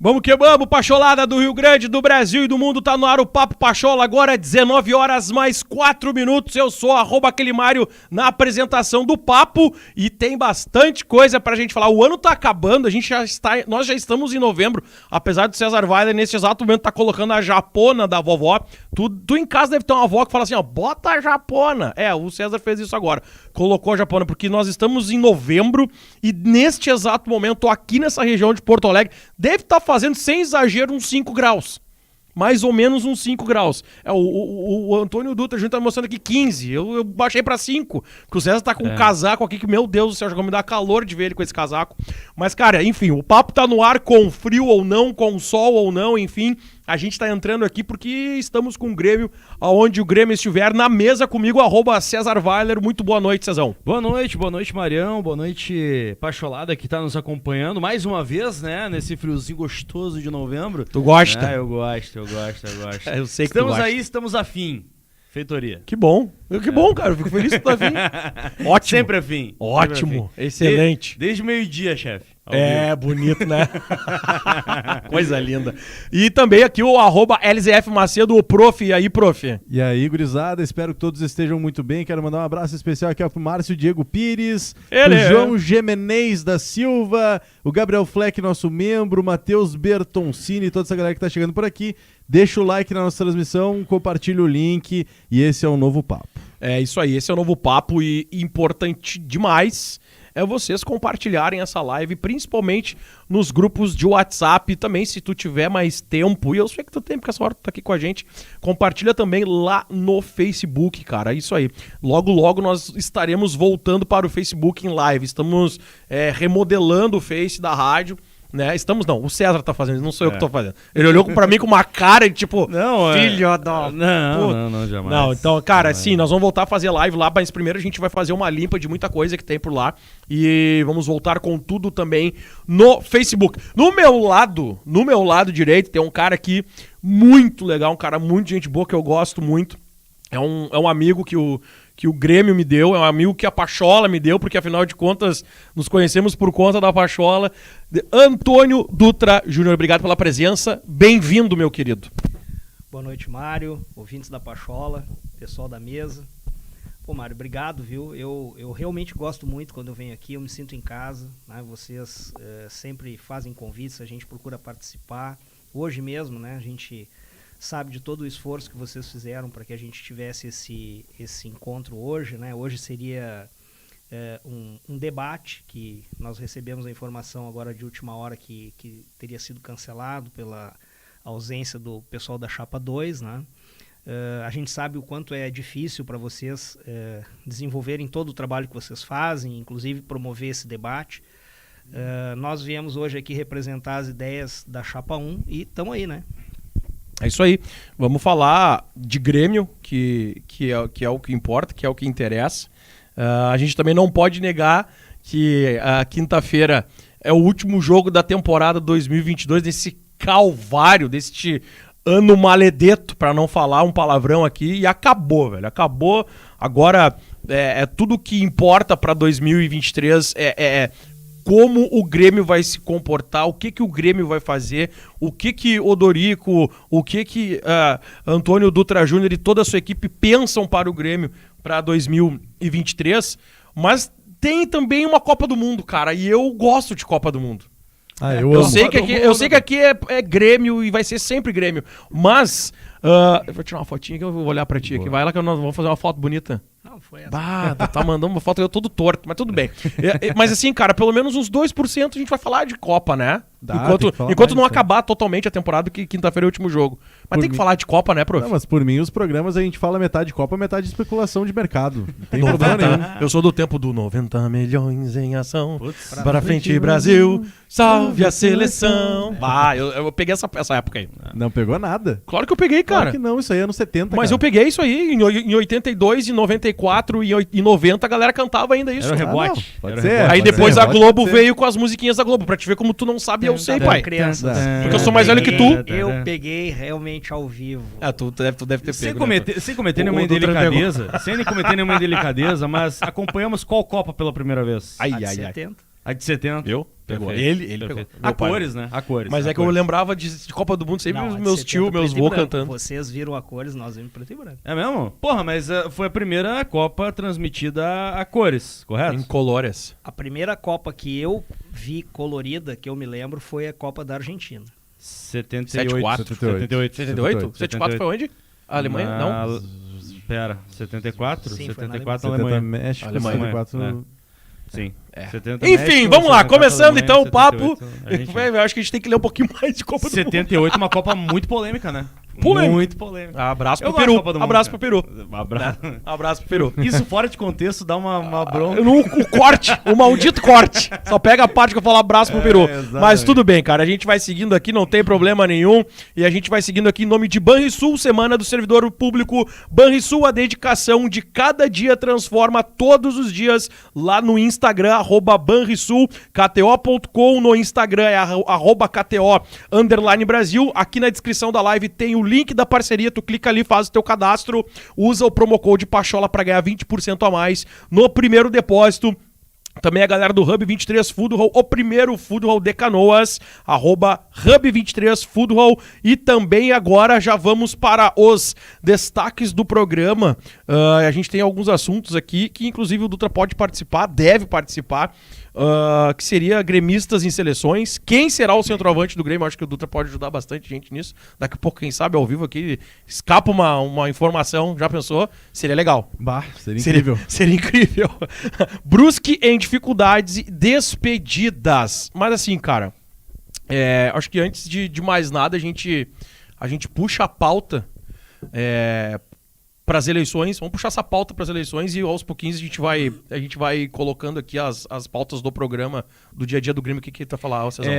Vamos que vamos, Pacholada do Rio Grande, do Brasil e do mundo, tá no ar o Papo Pachola, agora 19 horas mais 4 minutos, eu sou @Aquelimário na apresentação do Papo e tem bastante coisa pra gente falar. O ano tá acabando, nós já estamos em novembro, apesar do César Weiler nesse exato momento tá colocando a japona da vovó. Tu em casa deve ter uma avó que fala assim, ó, bota a japona. O César fez isso agora, colocou a japona, porque nós estamos em novembro e neste exato momento, aqui nessa região de Porto Alegre, deve estar fazendo, sem exagero, uns 5 graus. Mais ou menos uns 5 graus. O Antônio Dutra, a gente tá mostrando aqui 15. Eu baixei pra 5. Porque o César tá com um casaco aqui que, meu Deus do céu, já me dá calor de ver ele com esse casaco. Mas, cara, enfim, o papo tá no ar com frio ou não, com sol ou não, enfim. A gente tá entrando aqui porque estamos com o Grêmio, aonde o Grêmio estiver, na mesa comigo, @César Weiler. Muito boa noite, Cezão. Boa noite, Marião, boa noite, Pacholada, que tá nos acompanhando mais uma vez, né, nesse friozinho gostoso de novembro. Tu gosta? Eu gosto. Eu sei que estamos tu gosta. aí, estamos afim. Feitoria. Que bom. Que bom, cara. Eu fico feliz que tu tá afim. Ótimo. Sempre afim. Ótimo. Sempre afim. Excelente. Desde meio-dia, chefe. Bonito, né? Coisa linda. E também aqui o @LZF Macedo, o prof. E aí, prof? E aí, gurizada, espero que todos estejam muito bem. Quero mandar um abraço especial aqui pro Márcio Diego Pires, o João Gemenez da Silva, o Gabriel Fleck, nosso membro, o Matheus Bertoncini, toda essa galera que tá chegando por aqui. Deixa o like na nossa transmissão, compartilha o link e esse é o Novo Papo. É isso aí, esse é o Novo Papo e importante demais é vocês compartilharem essa live, principalmente nos grupos de WhatsApp. Também, se tu tiver mais tempo, e eu sei que tu tem, porque essa hora tu tá aqui com a gente, compartilha também lá no Facebook, cara. É isso aí. Logo, logo nós estaremos voltando para o Facebook em live. Estamos remodelando o Face da rádio. Né? O César tá fazendo, não sou eu que tô fazendo. Ele olhou pra mim com uma cara de tipo, filho da... Não, jamais. Não, então, cara, sim, nós vamos voltar a fazer live lá, mas primeiro a gente vai fazer uma limpa de muita coisa que tem por lá e vamos voltar com tudo também no Facebook. No meu lado direito tem um cara aqui muito legal, um cara muito gente boa que eu gosto muito. É um amigo que o Grêmio me deu, é um amigo que a Pachola me deu, porque afinal de contas nos conhecemos por conta da Pachola. Antônio Dutra Júnior, obrigado pela presença, bem-vindo, meu querido. Boa noite, Mário, ouvintes da Pachola, pessoal da mesa. Pô, Mário, obrigado, viu? Eu realmente gosto muito quando eu venho aqui, eu me sinto em casa, né? Vocês sempre fazem convites, a gente procura participar. Hoje mesmo, né, a gente sabe de todo o esforço que vocês fizeram para que a gente tivesse esse encontro hoje, né? Hoje seria um debate que nós recebemos a informação agora de última hora que teria sido cancelado pela ausência do pessoal da Chapa 2, né? A gente sabe o quanto é difícil para vocês desenvolverem todo o trabalho que vocês fazem, inclusive promover esse debate. Nós viemos hoje aqui representar as ideias da Chapa 1 e estamos aí, né? É isso aí. Vamos falar de Grêmio, que é o que importa, que é o que interessa. A gente também não pode negar que a quinta-feira é o último jogo da temporada 2022, desse calvário, deste ano maledeto, para não falar um palavrão aqui, e acabou, velho. Acabou. Agora, tudo que importa para 2023 como o Grêmio vai se comportar, o que o Grêmio vai fazer, o que Odorico, o que Antônio Dutra Júnior e toda a sua equipe pensam para o Grêmio para 2023, mas tem também uma Copa do Mundo, cara, e eu gosto de Copa do Mundo. Eu sei que aqui é Grêmio e vai ser sempre Grêmio, mas eu vou tirar uma fotinha que eu vou olhar pra ti aqui, vai lá que nós vamos fazer uma foto bonita. Não, foi essa. Tá mandando uma foto eu todo torto, mas tudo bem. Mas assim, cara, pelo menos uns 2% a gente vai falar de Copa, né? Enquanto não acabar totalmente a temporada, que quinta-feira é o último jogo. Mas tem que falar de Copa, né, prof? Não, mas por mim, os programas a gente fala metade Copa, metade especulação de mercado. Não tem problema nenhum. Eu sou do tempo do 90 milhões em ação. Para frente, Brasil, salve a seleção. Eu peguei essa época aí. Não pegou nada. Claro que eu peguei, cara. Claro que não, isso aí é anos 70, Mas cara. eu peguei isso aí, em 82, em 94 e em 90 a galera cantava ainda isso. Era o rebote. Pode ser. Aí depois a Globo veio com as musiquinhas da Globo, pra te ver como tu não sabe, eu sei, pai. Crianças. Porque eu sou mais velho que tu. Eu peguei realmente ao vivo. Tu deve ter Sem pego. cometer nenhuma indelicadeza, sem cometer nenhuma indelicadeza, mas acompanhamos qual Copa pela primeira vez? Ai. 70. A de 70. Eu? pegou. Perfeito, Ele pegou. perfeito. Meu A pai. cores, né? A cores. Mas a é que eu cores. lembrava de Copa do Mundo sempre Não, os é de meus 70 tios, meus preto e vô branco. cantando. Vocês viram a cores, nós vimos preto e branco. É mesmo? Porra, mas foi a primeira Copa transmitida a cores, correto? Em colores. A primeira Copa que eu vi colorida, que eu me lembro, foi a Copa da Argentina. 78. 78. 78? 74 foi onde? A Alemanha? Não? Pera, 74? Sim, foi na 74 na 70 Alemanha. México, Alemanha. 74... Sim. É. 70 Enfim, México, vamos lá. 74 Começando Alemanha, então o papo. 78 Argentina. Eu acho que a gente tem que ler um pouquinho mais de Copa do Mundo. 78, uma Copa muito polêmica, né? Polêmica. Muito polêmica. Abraço Eu pro gosto Peru. da Copa do Mundo, Abraço pro cara. Peru. Abraço. Abraço pro Peru. Isso fora de contexto dá uma bronca. O corte, o maldito corte. Só pega a parte que eu falo abraço pro Peru. exatamente. Mas tudo bem, cara. A gente vai seguindo aqui, não tem problema nenhum. E a gente vai seguindo aqui em nome de Banrisul, Semana do Servidor Público. Banrisul, a dedicação de cada dia transforma todos os dias lá no Instagram, @Banrisul, KTO.com, no Instagram é @KTO_Brasil. Aqui na descrição da live tem o link da parceria, tu clica ali, faz o teu cadastro, usa o promo code Pachola pra ganhar 20% a mais no primeiro depósito. Também a galera do Hub 23 Food Hall, o primeiro Food Hall de Canoas, @Hub 23 Food Hall. E também agora já vamos para os destaques do programa. A gente tem alguns assuntos aqui que inclusive o Dutra pode participar, deve participar, que seria gremistas em seleções. Quem será o centroavante do Grêmio? Acho que o Dutra pode ajudar bastante gente nisso. Daqui a pouco, quem sabe, ao vivo aqui, escapa uma informação. Já pensou? Seria legal. Bah, seria incrível. Seria incrível. Brusque em dificuldades e despedidas. Mas assim, cara, acho que antes de mais nada, a gente puxa a pauta para as eleições. Vamos puxar essa pauta para as eleições e aos pouquinhos a gente vai colocando aqui as pautas do programa do dia a dia do Grêmio. O que tá falando, Cezão?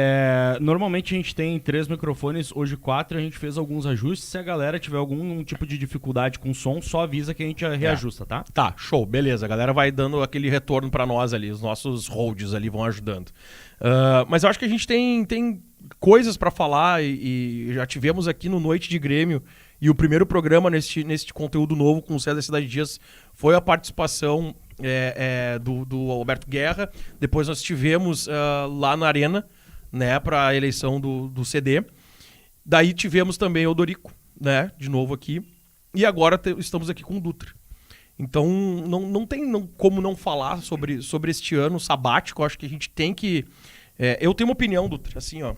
Normalmente a gente tem 3 microfones, hoje 4, a gente fez alguns ajustes. Se a galera tiver algum tipo de dificuldade com som, só avisa que a gente reajusta, tá? Tá, show, beleza. A galera vai dando aquele retorno pra nós ali, os nossos holds ali vão ajudando. Mas eu acho que a gente tem coisas pra falar e já tivemos aqui no Noite de Grêmio, e o primeiro programa neste conteúdo novo com o César Cidade Dias foi a participação do Alberto Guerra. Depois nós tivemos lá na Arena, né, para a eleição do CD. Daí tivemos também o Dorico, né, de novo aqui. E agora estamos aqui com o Dutra. Então não tem como não falar sobre este ano sabático. Acho que a gente tem que... eu tenho uma opinião, Dutra, assim, ó,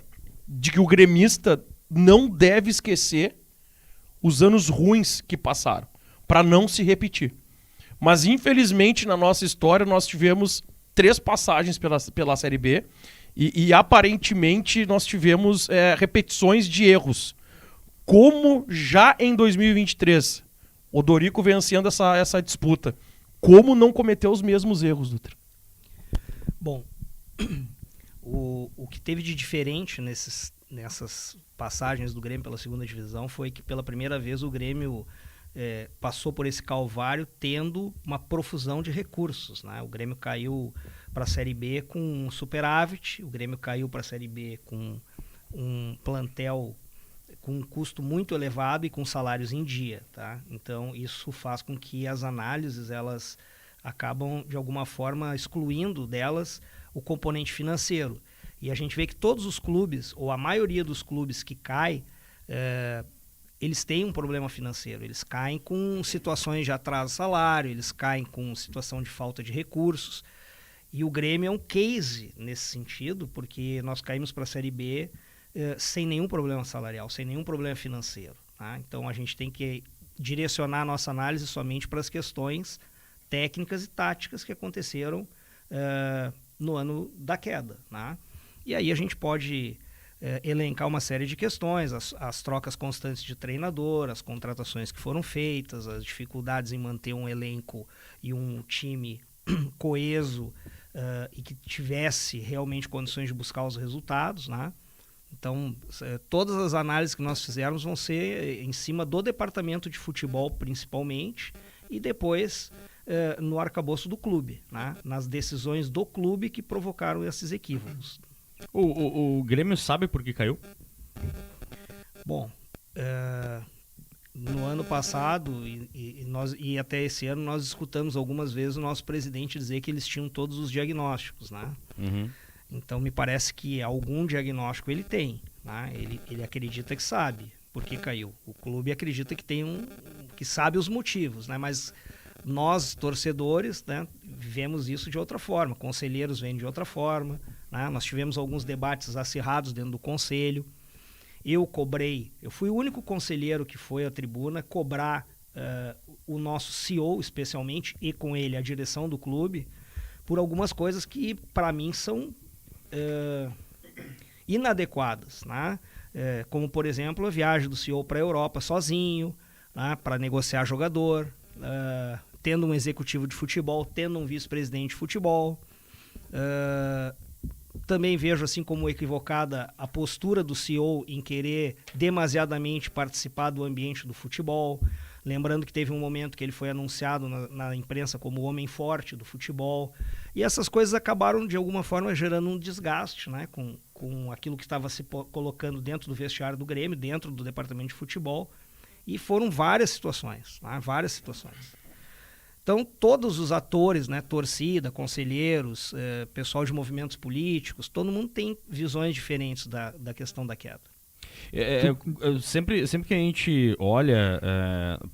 de que o gremista não deve esquecer os anos ruins que passaram, para não se repetir. Mas, infelizmente, na nossa história, nós tivemos 3 passagens pela Série B e aparentemente, nós tivemos repetições de erros. Como já em 2023, o Dorico vencendo essa disputa, como não cometer os mesmos erros, Dutra? Bom, o que teve de diferente nessas passagens do Grêmio pela segunda divisão foi que pela primeira vez o Grêmio passou por esse calvário tendo uma profusão de recursos, né? O Grêmio caiu para a Série B com um superávit, o Grêmio caiu para a Série B com um plantel com um custo muito elevado e com salários em dia, tá? Então isso faz com que as análises elas acabam de alguma forma excluindo delas o componente financeiro. E a gente vê que todos os clubes, ou a maioria dos clubes que caem, eles têm um problema financeiro. Eles caem com situações de atraso de salário, eles caem com situação de falta de recursos. E o Grêmio é um case nesse sentido, porque nós caímos para a Série B sem nenhum problema salarial, sem nenhum problema financeiro, tá? Então a gente tem que direcionar a nossa análise somente para as questões técnicas e táticas que aconteceram no ano da queda, né? E aí a gente pode elencar uma série de questões, as trocas constantes de treinador, as contratações que foram feitas, as dificuldades em manter um elenco e um time coeso e que tivesse realmente condições de buscar os resultados, né? Então, todas as análises que nós fizermos vão ser em cima do departamento de futebol, principalmente, e depois no arcabouço do clube, né? Nas decisões do clube que provocaram esses equívocos. O Grêmio sabe por que caiu? Bom, no ano passado e até esse ano nós escutamos algumas vezes o nosso presidente dizer que eles tinham todos os diagnósticos, né? Uhum. Então me parece que algum diagnóstico ele tem, né? Ele acredita que sabe por que caiu. O clube acredita que que sabe os motivos, né? Mas nós, torcedores, né, vivemos isso de outra forma. Conselheiros veem de outra forma, né? Nós tivemos alguns debates acirrados dentro do conselho. Eu fui o único conselheiro que foi à tribuna cobrar o nosso CEO, especialmente, e com ele a direção do clube, por algumas coisas que, para mim, são inadequadas, né? Como, por exemplo, a viagem do CEO para a Europa sozinho, né, para negociar jogador, tendo um executivo de futebol, tendo um vice-presidente de futebol. Também vejo assim como equivocada a postura do CEO em querer demasiadamente participar do ambiente do futebol. Lembrando que teve um momento que ele foi anunciado na imprensa como o homem forte do futebol. E essas coisas acabaram, de alguma forma, gerando um desgaste, né, com aquilo que estava se colocando dentro do vestiário do Grêmio, dentro do departamento de futebol. E foram várias situações, né, várias situações. Então, todos os atores, né, torcida, conselheiros, pessoal de movimentos políticos, todo mundo tem visões diferentes da questão da queda. Sempre que a gente olha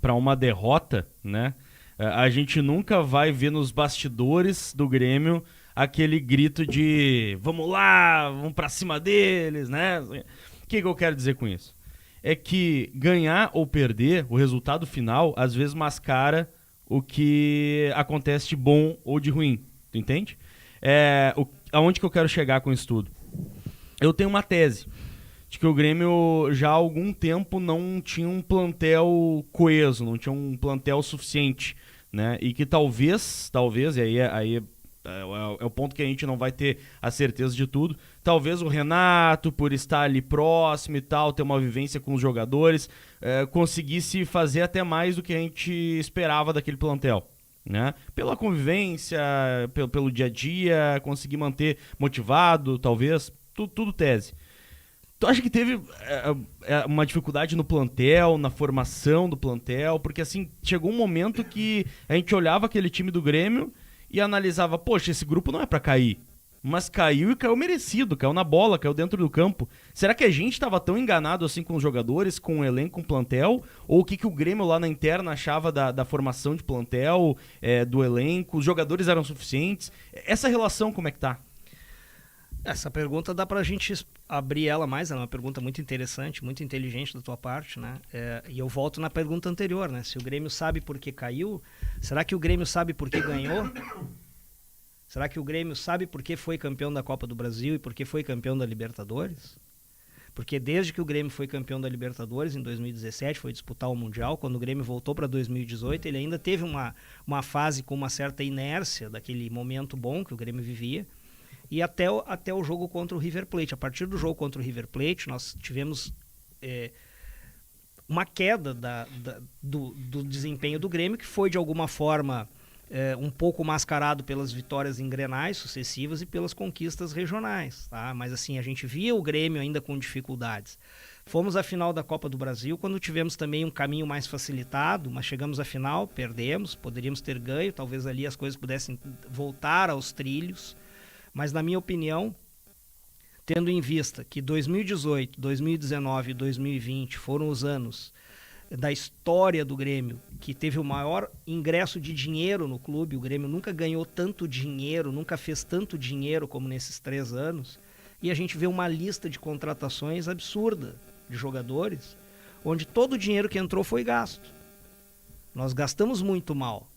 para uma derrota, né, a gente nunca vai ver nos bastidores do Grêmio aquele grito de vamos lá, vamos para cima deles, né? O que eu quero dizer com isso? É que ganhar ou perder, o resultado final, às vezes mascara o que acontece de bom ou de ruim, tu entende? Aonde que eu quero chegar com isso tudo? Eu tenho uma tese de que o Grêmio já há algum tempo não tinha um plantel coeso, não tinha um plantel suficiente, né? E que talvez, e aí é o ponto que a gente não vai ter a certeza de tudo, talvez o Renato, por estar ali próximo e tal, ter uma vivência com os jogadores, conseguisse fazer até mais do que a gente esperava daquele plantel, né? Pela convivência, pelo dia a dia, conseguir manter motivado, talvez, tudo tese. Tu acha que teve uma dificuldade no plantel, na formação do plantel? Porque assim, chegou um momento que a gente olhava aquele time do Grêmio e analisava, poxa, esse grupo não é pra cair. Mas caiu e caiu merecido, caiu na bola, caiu dentro do campo. Será que a gente estava tão enganado assim com os jogadores, com o elenco, com o plantel? Ou o que o Grêmio lá na interna achava da formação de plantel, do elenco? Os jogadores eram suficientes? Essa relação como é que tá? Essa pergunta dá pra gente abrir ela mais, ela é uma pergunta muito interessante, muito inteligente da tua parte, né? E eu volto na pergunta anterior, né? Se o Grêmio sabe por que caiu, será que o Grêmio sabe por que ganhou? Será que o Grêmio sabe por que foi campeão da Copa do Brasil e por que foi campeão da Libertadores? Porque desde que o Grêmio foi campeão da Libertadores, em 2017, foi disputar o Mundial, quando o Grêmio voltou para 2018, ele ainda teve uma fase com uma certa inércia daquele momento bom que o Grêmio vivia, e até o jogo contra o River Plate. A partir do jogo contra o River Plate, nós tivemos uma queda do desempenho do Grêmio, que foi de alguma forma um pouco mascarado pelas vitórias em Grenais sucessivas e pelas conquistas regionais, tá? Mas assim, a gente via o Grêmio ainda com dificuldades. Fomos à final da Copa do Brasil, quando tivemos também um caminho mais facilitado, mas chegamos à final, perdemos, poderíamos ter ganho, talvez ali as coisas pudessem voltar aos trilhos. Mas, na minha opinião, tendo em vista que 2018, 2019 e 2020 foram os anos da história do Grêmio que teve o maior ingresso de dinheiro no clube, o Grêmio nunca ganhou tanto dinheiro, nunca fez tanto dinheiro como nesses 3 anos, e a gente vê uma lista de contratações absurda de jogadores, onde todo o dinheiro que entrou foi gasto. Nós gastamos muito mal.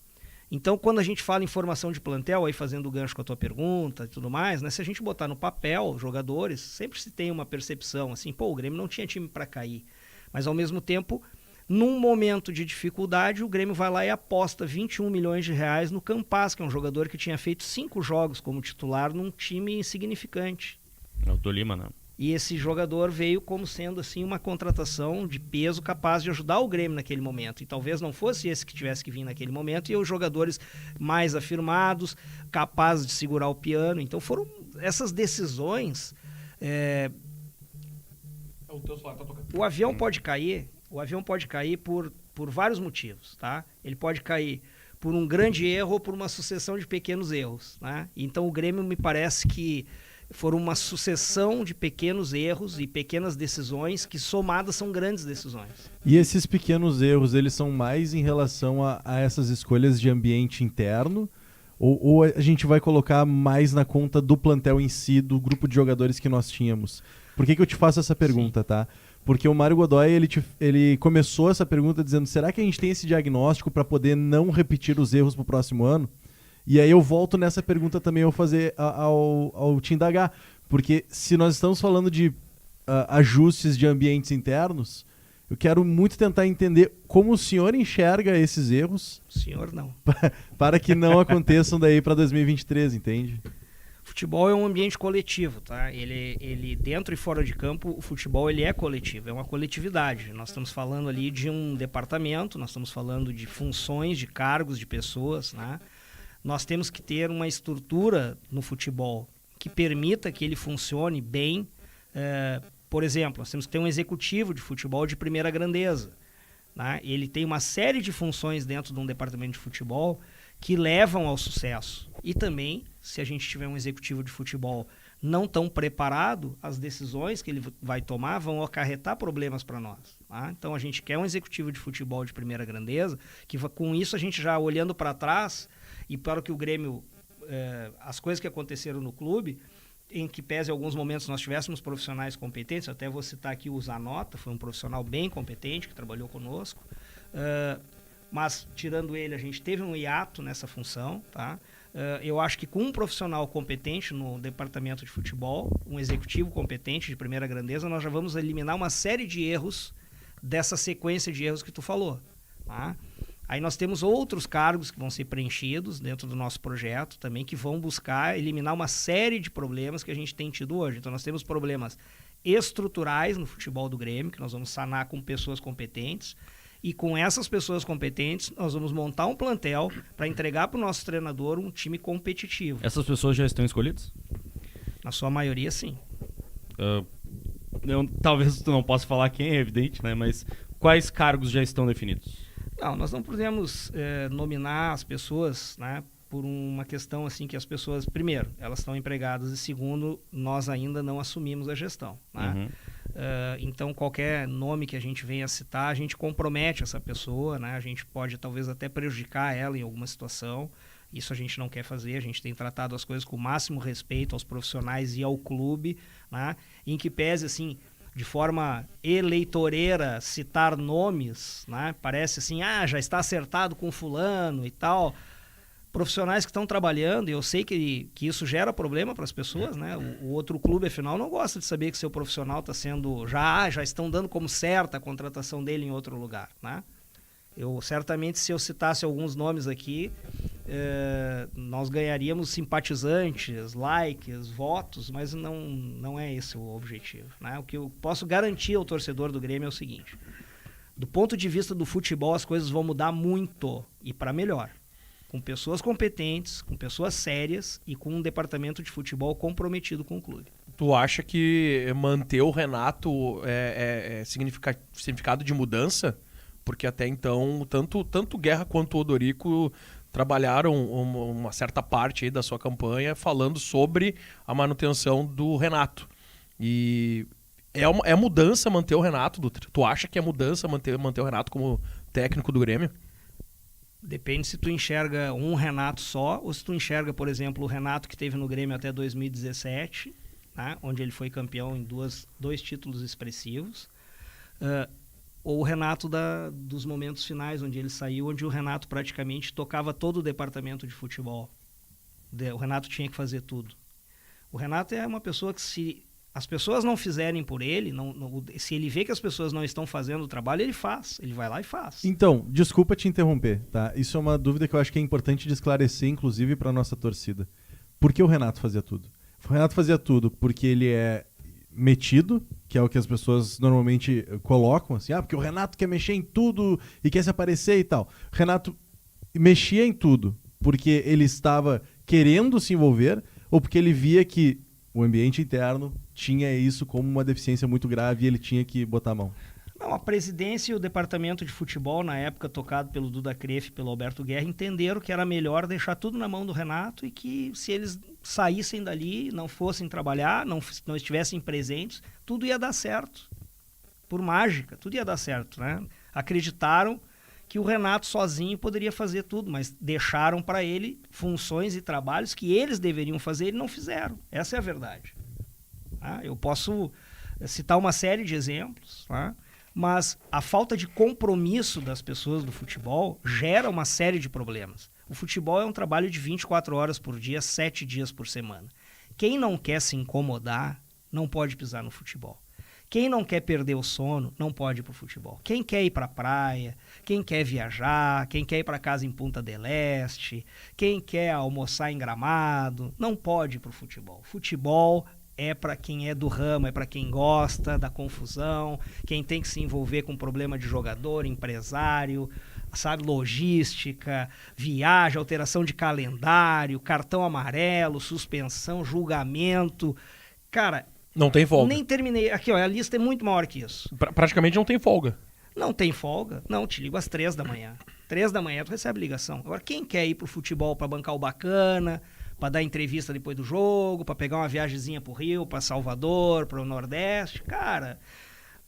Então, quando a gente fala em formação de plantel, aí fazendo o gancho com a tua pergunta e tudo mais, né, se a gente botar no papel jogadores, sempre se tem uma percepção assim, pô, o Grêmio não tinha time para cair. Mas, ao mesmo tempo, num momento de dificuldade, o Grêmio vai lá e aposta 21 milhões de reais no Campas, que é um jogador que tinha feito 5 jogos como titular num time insignificante. É o Tolima, né? E esse jogador veio como sendo assim uma contratação de peso capaz de ajudar o Grêmio naquele momento. E talvez não fosse esse que tivesse que vir naquele momento, e os jogadores mais afirmados, capazes de segurar o piano. Então foram essas decisões. O teu celular tá tocando. O avião pode cair por vários motivos, tá? Ele pode cair por um grande erro ou por uma sucessão de pequenos erros, né? Então o Grêmio me parece que foram uma sucessão de pequenos erros e pequenas decisões que somadas são grandes decisões. E esses pequenos erros, eles são mais em relação a essas escolhas de ambiente interno? Ou a gente vai colocar mais na conta do plantel em si, do grupo de jogadores que nós tínhamos? Por que eu te faço essa pergunta, tá? Porque o Mário Godoy, ele começou essa pergunta dizendo, será que a gente tem esse diagnóstico para poder não repetir os erros pro próximo ano? E aí eu volto nessa pergunta também ao te indagar. Porque se nós estamos falando de ajustes de ambientes internos, eu quero muito tentar entender como o senhor enxerga esses erros. O senhor não. Para que não aconteçam daí para 2023, entende? Futebol é um ambiente coletivo, tá? Ele dentro e fora de campo, o futebol ele é coletivo, é uma coletividade. Nós estamos falando ali de um departamento, nós estamos falando de funções, de cargos, de pessoas, né? Nós temos que ter uma estrutura no futebol que permita que ele funcione bem. Por exemplo, nós temos que ter um executivo de futebol de primeira grandeza, né? Ele tem uma série de funções dentro de um departamento de futebol que levam ao sucesso. E também, se a gente tiver um executivo de futebol não tão preparado, as decisões que ele vai tomar vão acarretar problemas para nós. Tá? Então a gente quer um executivo de futebol de primeira grandeza, que com isso a gente já olhando para trás, e para o que o Grêmio, as coisas que aconteceram no clube, em que pese alguns momentos nós tivéssemos profissionais competentes, até vou citar aqui o Zanota, foi um profissional bem competente, que trabalhou conosco, mas tirando ele, a gente teve um hiato nessa função, tá? Eu acho que com um profissional competente no departamento de futebol, um executivo competente de primeira grandeza, nós já vamos eliminar uma série de erros dessa sequência de erros que tu falou, tá? Aí nós temos outros cargos que vão ser preenchidos dentro do nosso projeto também, que vão buscar eliminar uma série de problemas que a gente tem tido hoje. Então nós temos problemas estruturais no futebol do Grêmio, que nós vamos sanar com pessoas competentes, e com essas pessoas competentes nós vamos montar um plantel para entregar para o nosso treinador um time competitivo. Essas pessoas já estão escolhidas? Na sua maioria, sim. Talvez tu não possa falar quem, é evidente, né? Mas quais cargos já estão definidos? Não, nós não podemos nominar as pessoas, né, por uma questão assim que as pessoas, primeiro, elas estão empregadas e segundo, nós ainda não assumimos a gestão, né? Uhum. Então qualquer nome que a gente venha citar, a gente compromete essa pessoa, né? A gente pode talvez até prejudicar ela em alguma situação. Isso a gente não quer fazer, a gente tem tratado as coisas com o máximo respeito aos profissionais e ao clube, né? Em que pese assim, de forma eleitoreira, citar nomes, né? Parece assim, já está acertado com fulano e tal. Profissionais que estão trabalhando, e eu sei que isso gera problema para as pessoas, né? O outro clube, afinal, não gosta de saber que seu profissional está sendo... Já estão dando como certa a contratação dele em outro lugar, né? Eu, certamente, se eu citasse alguns nomes aqui, nós ganharíamos simpatizantes, likes, votos, mas não é esse o objetivo, né? O que eu posso garantir ao torcedor do Grêmio é o seguinte: do ponto de vista do futebol, as coisas vão mudar muito e para melhor. Com pessoas competentes, com pessoas sérias e com um departamento de futebol comprometido com o clube. Tu acha que manter o Renato é significado de mudança? Porque até então, tanto Guerra quanto o Odorico trabalharam uma certa parte aí da sua campanha falando sobre a manutenção do Renato. E é mudança manter o Renato? Tu acha que é mudança manter o Renato como técnico do Grêmio? Depende se tu enxerga um Renato só ou se tu enxerga, por exemplo, o Renato que teve no Grêmio até 2017, né, onde ele foi campeão em dois títulos expressivos, ou o Renato dos momentos finais, onde ele saiu, onde o Renato praticamente tocava todo o departamento de futebol. O Renato tinha que fazer tudo. O Renato é uma pessoa que, se as pessoas não fizerem por ele, se ele vê que as pessoas não estão fazendo o trabalho, ele faz. Ele vai lá e faz. Então, desculpa te interromper, tá? Isso é uma dúvida que eu acho que é importante de esclarecer, inclusive para nossa torcida. Por que o Renato fazia tudo? O Renato fazia tudo porque ele é metido, que é o que as pessoas normalmente colocam, assim, porque o Renato quer mexer em tudo e quer se aparecer e tal. O Renato mexia em tudo porque ele estava querendo se envolver ou porque ele via que o ambiente interno tinha isso como uma deficiência muito grave e ele tinha que botar a mão? Não, a presidência e o departamento de futebol, na época tocado pelo Duda Crefe e pelo Alberto Guerra, entenderam que era melhor deixar tudo na mão do Renato e que se eles saíssem dali, não fossem trabalhar, não estivessem presentes, tudo ia dar certo. Por mágica, tudo ia dar certo, né? Acreditaram que o Renato sozinho poderia fazer tudo, mas deixaram para ele funções e trabalhos que eles deveriam fazer e não fizeram. Essa é a verdade. Tá? Eu posso citar uma série de exemplos, tá? Mas a falta de compromisso das pessoas do futebol gera uma série de problemas. O futebol é um trabalho de 24 horas por dia, 7 dias por semana. Quem não quer se incomodar não pode pisar no futebol. Quem não quer perder o sono não pode ir para o futebol. Quem quer ir para a praia, quem quer viajar, quem quer ir para casa em Punta del Este, quem quer almoçar em Gramado, não pode ir para o futebol. Futebol é para quem é do ramo, é para quem gosta da confusão, quem tem que se envolver com problema de jogador, empresário, sabe, logística, viagem, alteração de calendário, cartão amarelo, suspensão, julgamento. Cara, Não tem folga. nem terminei. Aqui, ó, a lista é muito maior que isso. Praticamente não tem folga. Não tem folga? Não, te ligo às 3 da manhã. 3 da manhã tu recebe ligação. Agora, quem quer ir pro futebol para bancar o bacana, para dar entrevista depois do jogo, para pegar uma viagemzinha pro Rio, para Salvador, para o Nordeste, cara,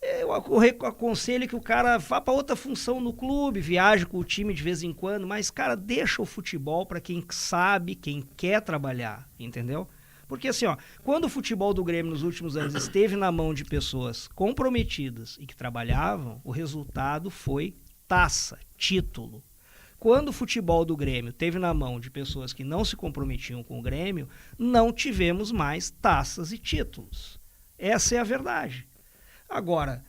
eu aconselho que o cara vá para outra função no clube, viaje com o time de vez em quando, mas, cara, deixa o futebol para quem sabe, quem quer trabalhar, entendeu? Porque assim, ó, quando o futebol do Grêmio nos últimos anos esteve na mão de pessoas comprometidas e que trabalhavam, o resultado foi taça, título. Quando o futebol do Grêmio esteve na mão de pessoas que não se comprometiam com o Grêmio, não tivemos mais taças e títulos. Essa é a verdade. Agora,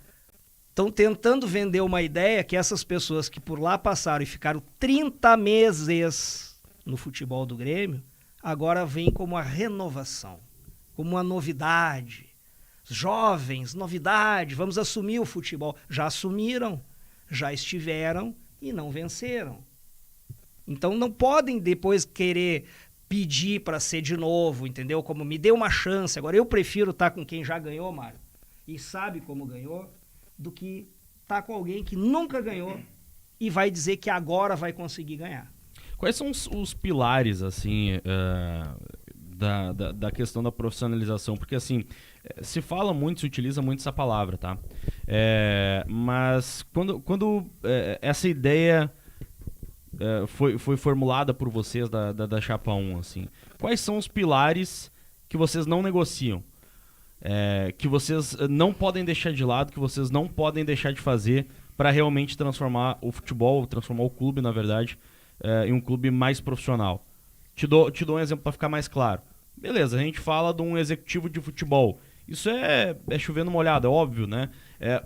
estão tentando vender uma ideia que essas pessoas que por lá passaram e ficaram 30 meses no futebol do Grêmio, agora vem como a renovação, como uma novidade. Jovens, novidade, vamos assumir o futebol. Já assumiram, já estiveram e não venceram. Então não podem depois querer pedir para ser de novo, entendeu? Como me dê uma chance. Agora eu prefiro estar com quem já ganhou, Mário, e sabe como ganhou, do que estar com alguém que nunca ganhou e vai dizer que agora vai conseguir ganhar. Quais são os pilares, assim, da questão da profissionalização? Porque, assim, se fala muito, se utiliza muito essa palavra, tá? Mas quando essa ideia foi formulada por vocês da Chapa 1, assim, quais são os pilares que vocês não negociam? Que vocês não podem deixar de lado, que vocês não podem deixar de fazer para realmente transformar o futebol, transformar o clube, na verdade, em um clube mais profissional. Te dou um exemplo para ficar mais claro. Beleza, a gente fala de um executivo de futebol. Isso é chovendo molhado, é óbvio, né?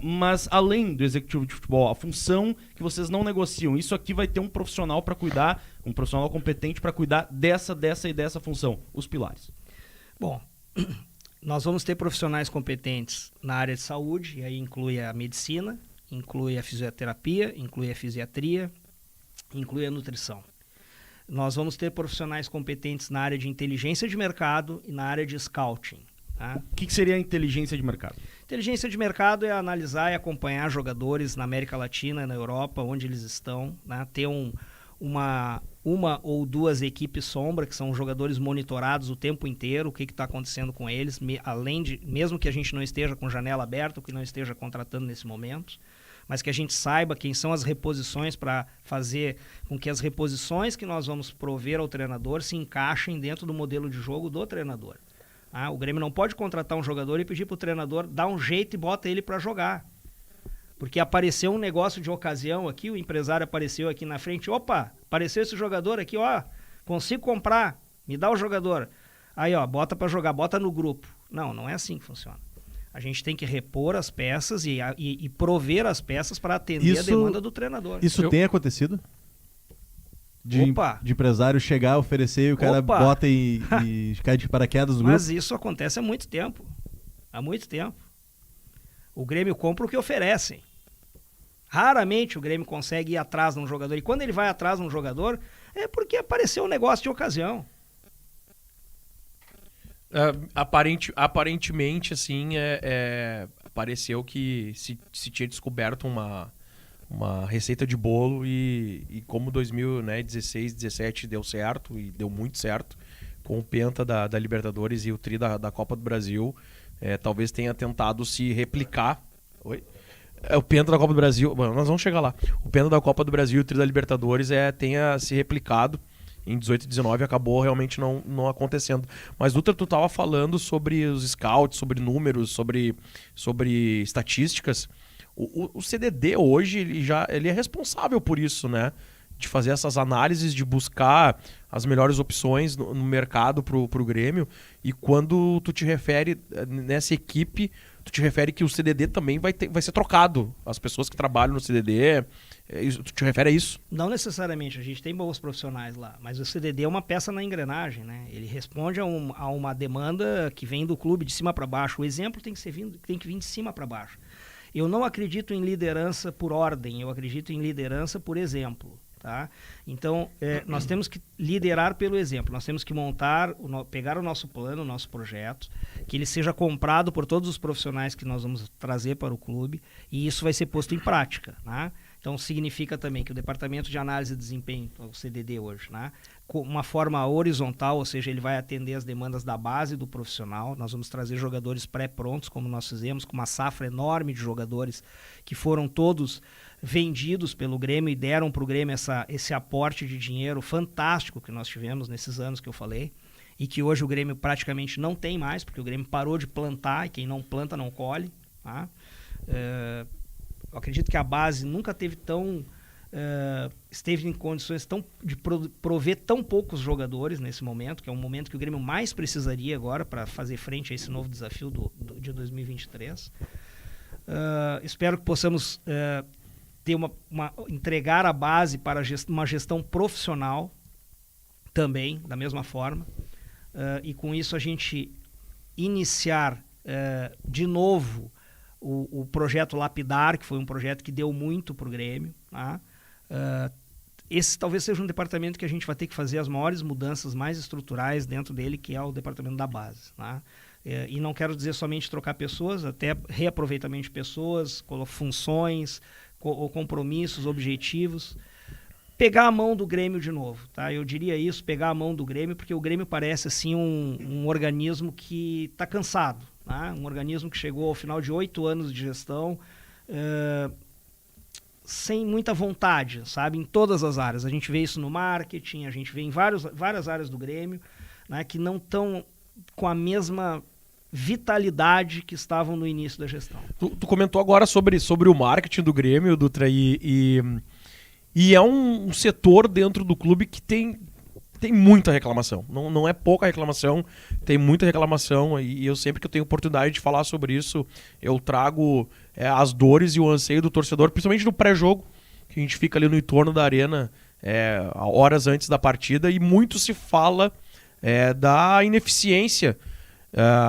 Mas além do executivo de futebol, a função que vocês não negociam, isso aqui vai ter um profissional para cuidar, um profissional competente para cuidar dessa e dessa função. Os pilares. Bom, nós vamos ter profissionais competentes na área de saúde, e aí inclui a medicina, inclui a fisioterapia, inclui a fisiatria, inclui a nutrição. Nós vamos ter profissionais competentes na área de inteligência de mercado e na área de scouting. Tá? O que seria a inteligência de mercado? Inteligência de mercado é analisar e acompanhar jogadores na América Latina, na Europa, onde eles estão, né? Ter uma ou duas equipes sombra, que são jogadores monitorados o tempo inteiro, o que está acontecendo com eles, mesmo que a gente não esteja com janela aberta, ou que não esteja contratando nesse momento, mas que a gente saiba quem são as reposições para fazer com que as reposições que nós vamos prover ao treinador se encaixem dentro do modelo de jogo do treinador. O Grêmio não pode contratar um jogador e pedir para o treinador dar um jeito e bota ele para jogar. Porque apareceu um negócio de ocasião aqui, o empresário apareceu aqui na frente, opa, apareceu esse jogador aqui, ó, consigo comprar, me dá o jogador. Aí, ó, bota para jogar, bota no grupo. Não é assim que funciona. A gente tem que repor as peças e prover as peças para atender a demanda do treinador. Isso tem acontecido? De empresário chegar, oferecer e o cara bota e cai de paraquedas no grupo? Mas isso acontece há muito tempo. Há muito tempo. O Grêmio compra o que oferecem. Raramente o Grêmio consegue ir atrás de um jogador. E quando ele vai atrás de um jogador, é porque apareceu um negócio de ocasião. Aparentemente, assim, pareceu que se tinha descoberto uma receita de bolo e como 2016, 2017 deu certo e deu muito certo, com o Penta da Libertadores e o Tri da Copa do Brasil, talvez tenha tentado se replicar. Oi? O Penta da Copa do Brasil, bom, nós vamos chegar lá. O Penta da Copa do Brasil e o Tri da Libertadores tenha se replicado em 18 e 19, acabou realmente não acontecendo. Mas, Dutra, tu tava falando sobre os scouts, sobre números, sobre estatísticas. O CDD hoje, ele é responsável por isso, né? De fazer essas análises, de buscar as melhores opções no mercado pro Grêmio. E quando tu te refere nessa equipe, tu te refere que o CDD também vai ser trocado. As pessoas que trabalham no CDD, tu te refere a isso? Não necessariamente, a gente tem bons profissionais lá, mas o CDD é uma peça na engrenagem, né? Ele responde a uma demanda que vem do clube de cima para baixo. O exemplo tem que vir de cima para baixo. Eu não acredito em liderança por ordem, eu acredito em liderança por exemplo. Tá? Então, nós temos que liderar pelo exemplo, nós temos que pegar o nosso plano, o nosso projeto, que ele seja comprado por todos os profissionais que nós vamos trazer para o clube, e isso vai ser posto em prática. Né? Então, significa também que o Departamento de Análise de Desempenho, o CDD hoje, né? Com uma forma horizontal, ou seja, ele vai atender as demandas da base do profissional, nós vamos trazer jogadores pré-prontos, como nós fizemos, com uma safra enorme de jogadores que foram todos vendidos pelo Grêmio e deram para o Grêmio esse aporte de dinheiro fantástico que nós tivemos nesses anos que eu falei, e que hoje o Grêmio praticamente não tem mais, porque o Grêmio parou de plantar, e quem não planta não colhe. Tá? Eu acredito que a base nunca esteve em condições de prover tão poucos jogadores nesse momento, que é um momento que o Grêmio mais precisaria agora para fazer frente a esse novo desafio de 2023. Espero que possamos entregar a base para uma gestão profissional também, da mesma forma, e com isso a gente iniciar de novo o projeto Lapidar, que foi um projeto que deu muito para o Grêmio. Tá? Esse talvez seja um departamento que a gente vai ter que fazer as maiores mudanças mais estruturais dentro dele, que é o departamento da base. Tá? E não quero dizer somente trocar pessoas, até reaproveitamento de pessoas, funções, ou compromissos, objetivos. Pegar a mão do Grêmio de novo. Tá? Eu diria isso, pegar a mão do Grêmio, porque o Grêmio parece assim, um organismo que está cansado. Tá? Um organismo que chegou ao final de 8 anos de gestão sem muita vontade, sabe? Em todas as áreas. A gente vê isso no marketing, a gente vê em várias áreas do Grêmio, né, que não estão com a mesma vitalidade que estavam no início da gestão. Tu comentou agora sobre o marketing do Grêmio, Dutra, e é um setor dentro do clube que tem muita reclamação. Não é pouca reclamação, tem muita reclamação, e eu sempre que eu tenho oportunidade de falar sobre isso, eu trago as dores e o anseio do torcedor, principalmente no pré-jogo, que a gente fica ali no entorno da arena horas antes da partida, e muito se fala da ineficiência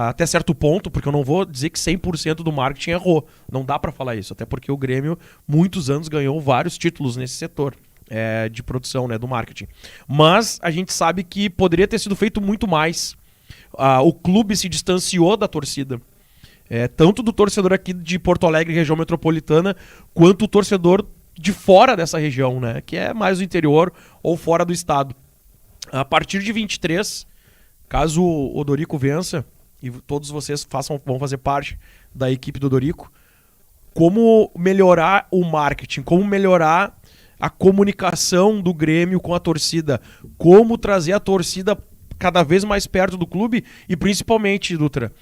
até certo ponto, porque eu não vou dizer que 100% do marketing errou. Não dá pra falar isso, até porque o Grêmio, muitos anos, ganhou vários títulos nesse setor de produção, né, do marketing. Mas a gente sabe que poderia ter sido feito muito mais. O clube se distanciou da torcida. Tanto do torcedor aqui de Porto Alegre, região metropolitana, quanto o torcedor de fora dessa região, né, que é mais do interior ou fora do estado. A partir de 23, caso o Dorico vença, e todos vocês vão fazer parte da equipe do Dorico, como melhorar o marketing, como melhorar a comunicação do Grêmio com a torcida, como trazer a torcida cada vez mais perto do clube e principalmente, Dutra,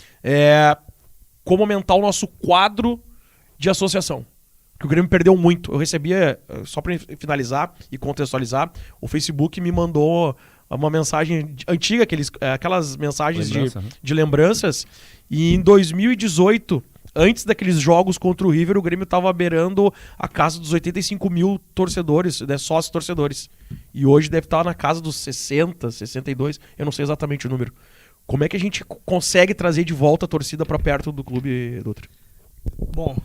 como aumentar o nosso quadro de associação. Que o Grêmio perdeu muito. Eu recebia, só para finalizar e contextualizar, o Facebook me mandou uma mensagem antiga, aquelas mensagens de lembranças, e em 2018, antes daqueles jogos contra o River, o Grêmio estava beirando a casa dos 85 mil torcedores, né, sócios torcedores. E hoje deve estar na casa dos 60, 62, eu não sei exatamente o número. Como é que a gente consegue trazer de volta a torcida para perto do clube, Dutra? Bom,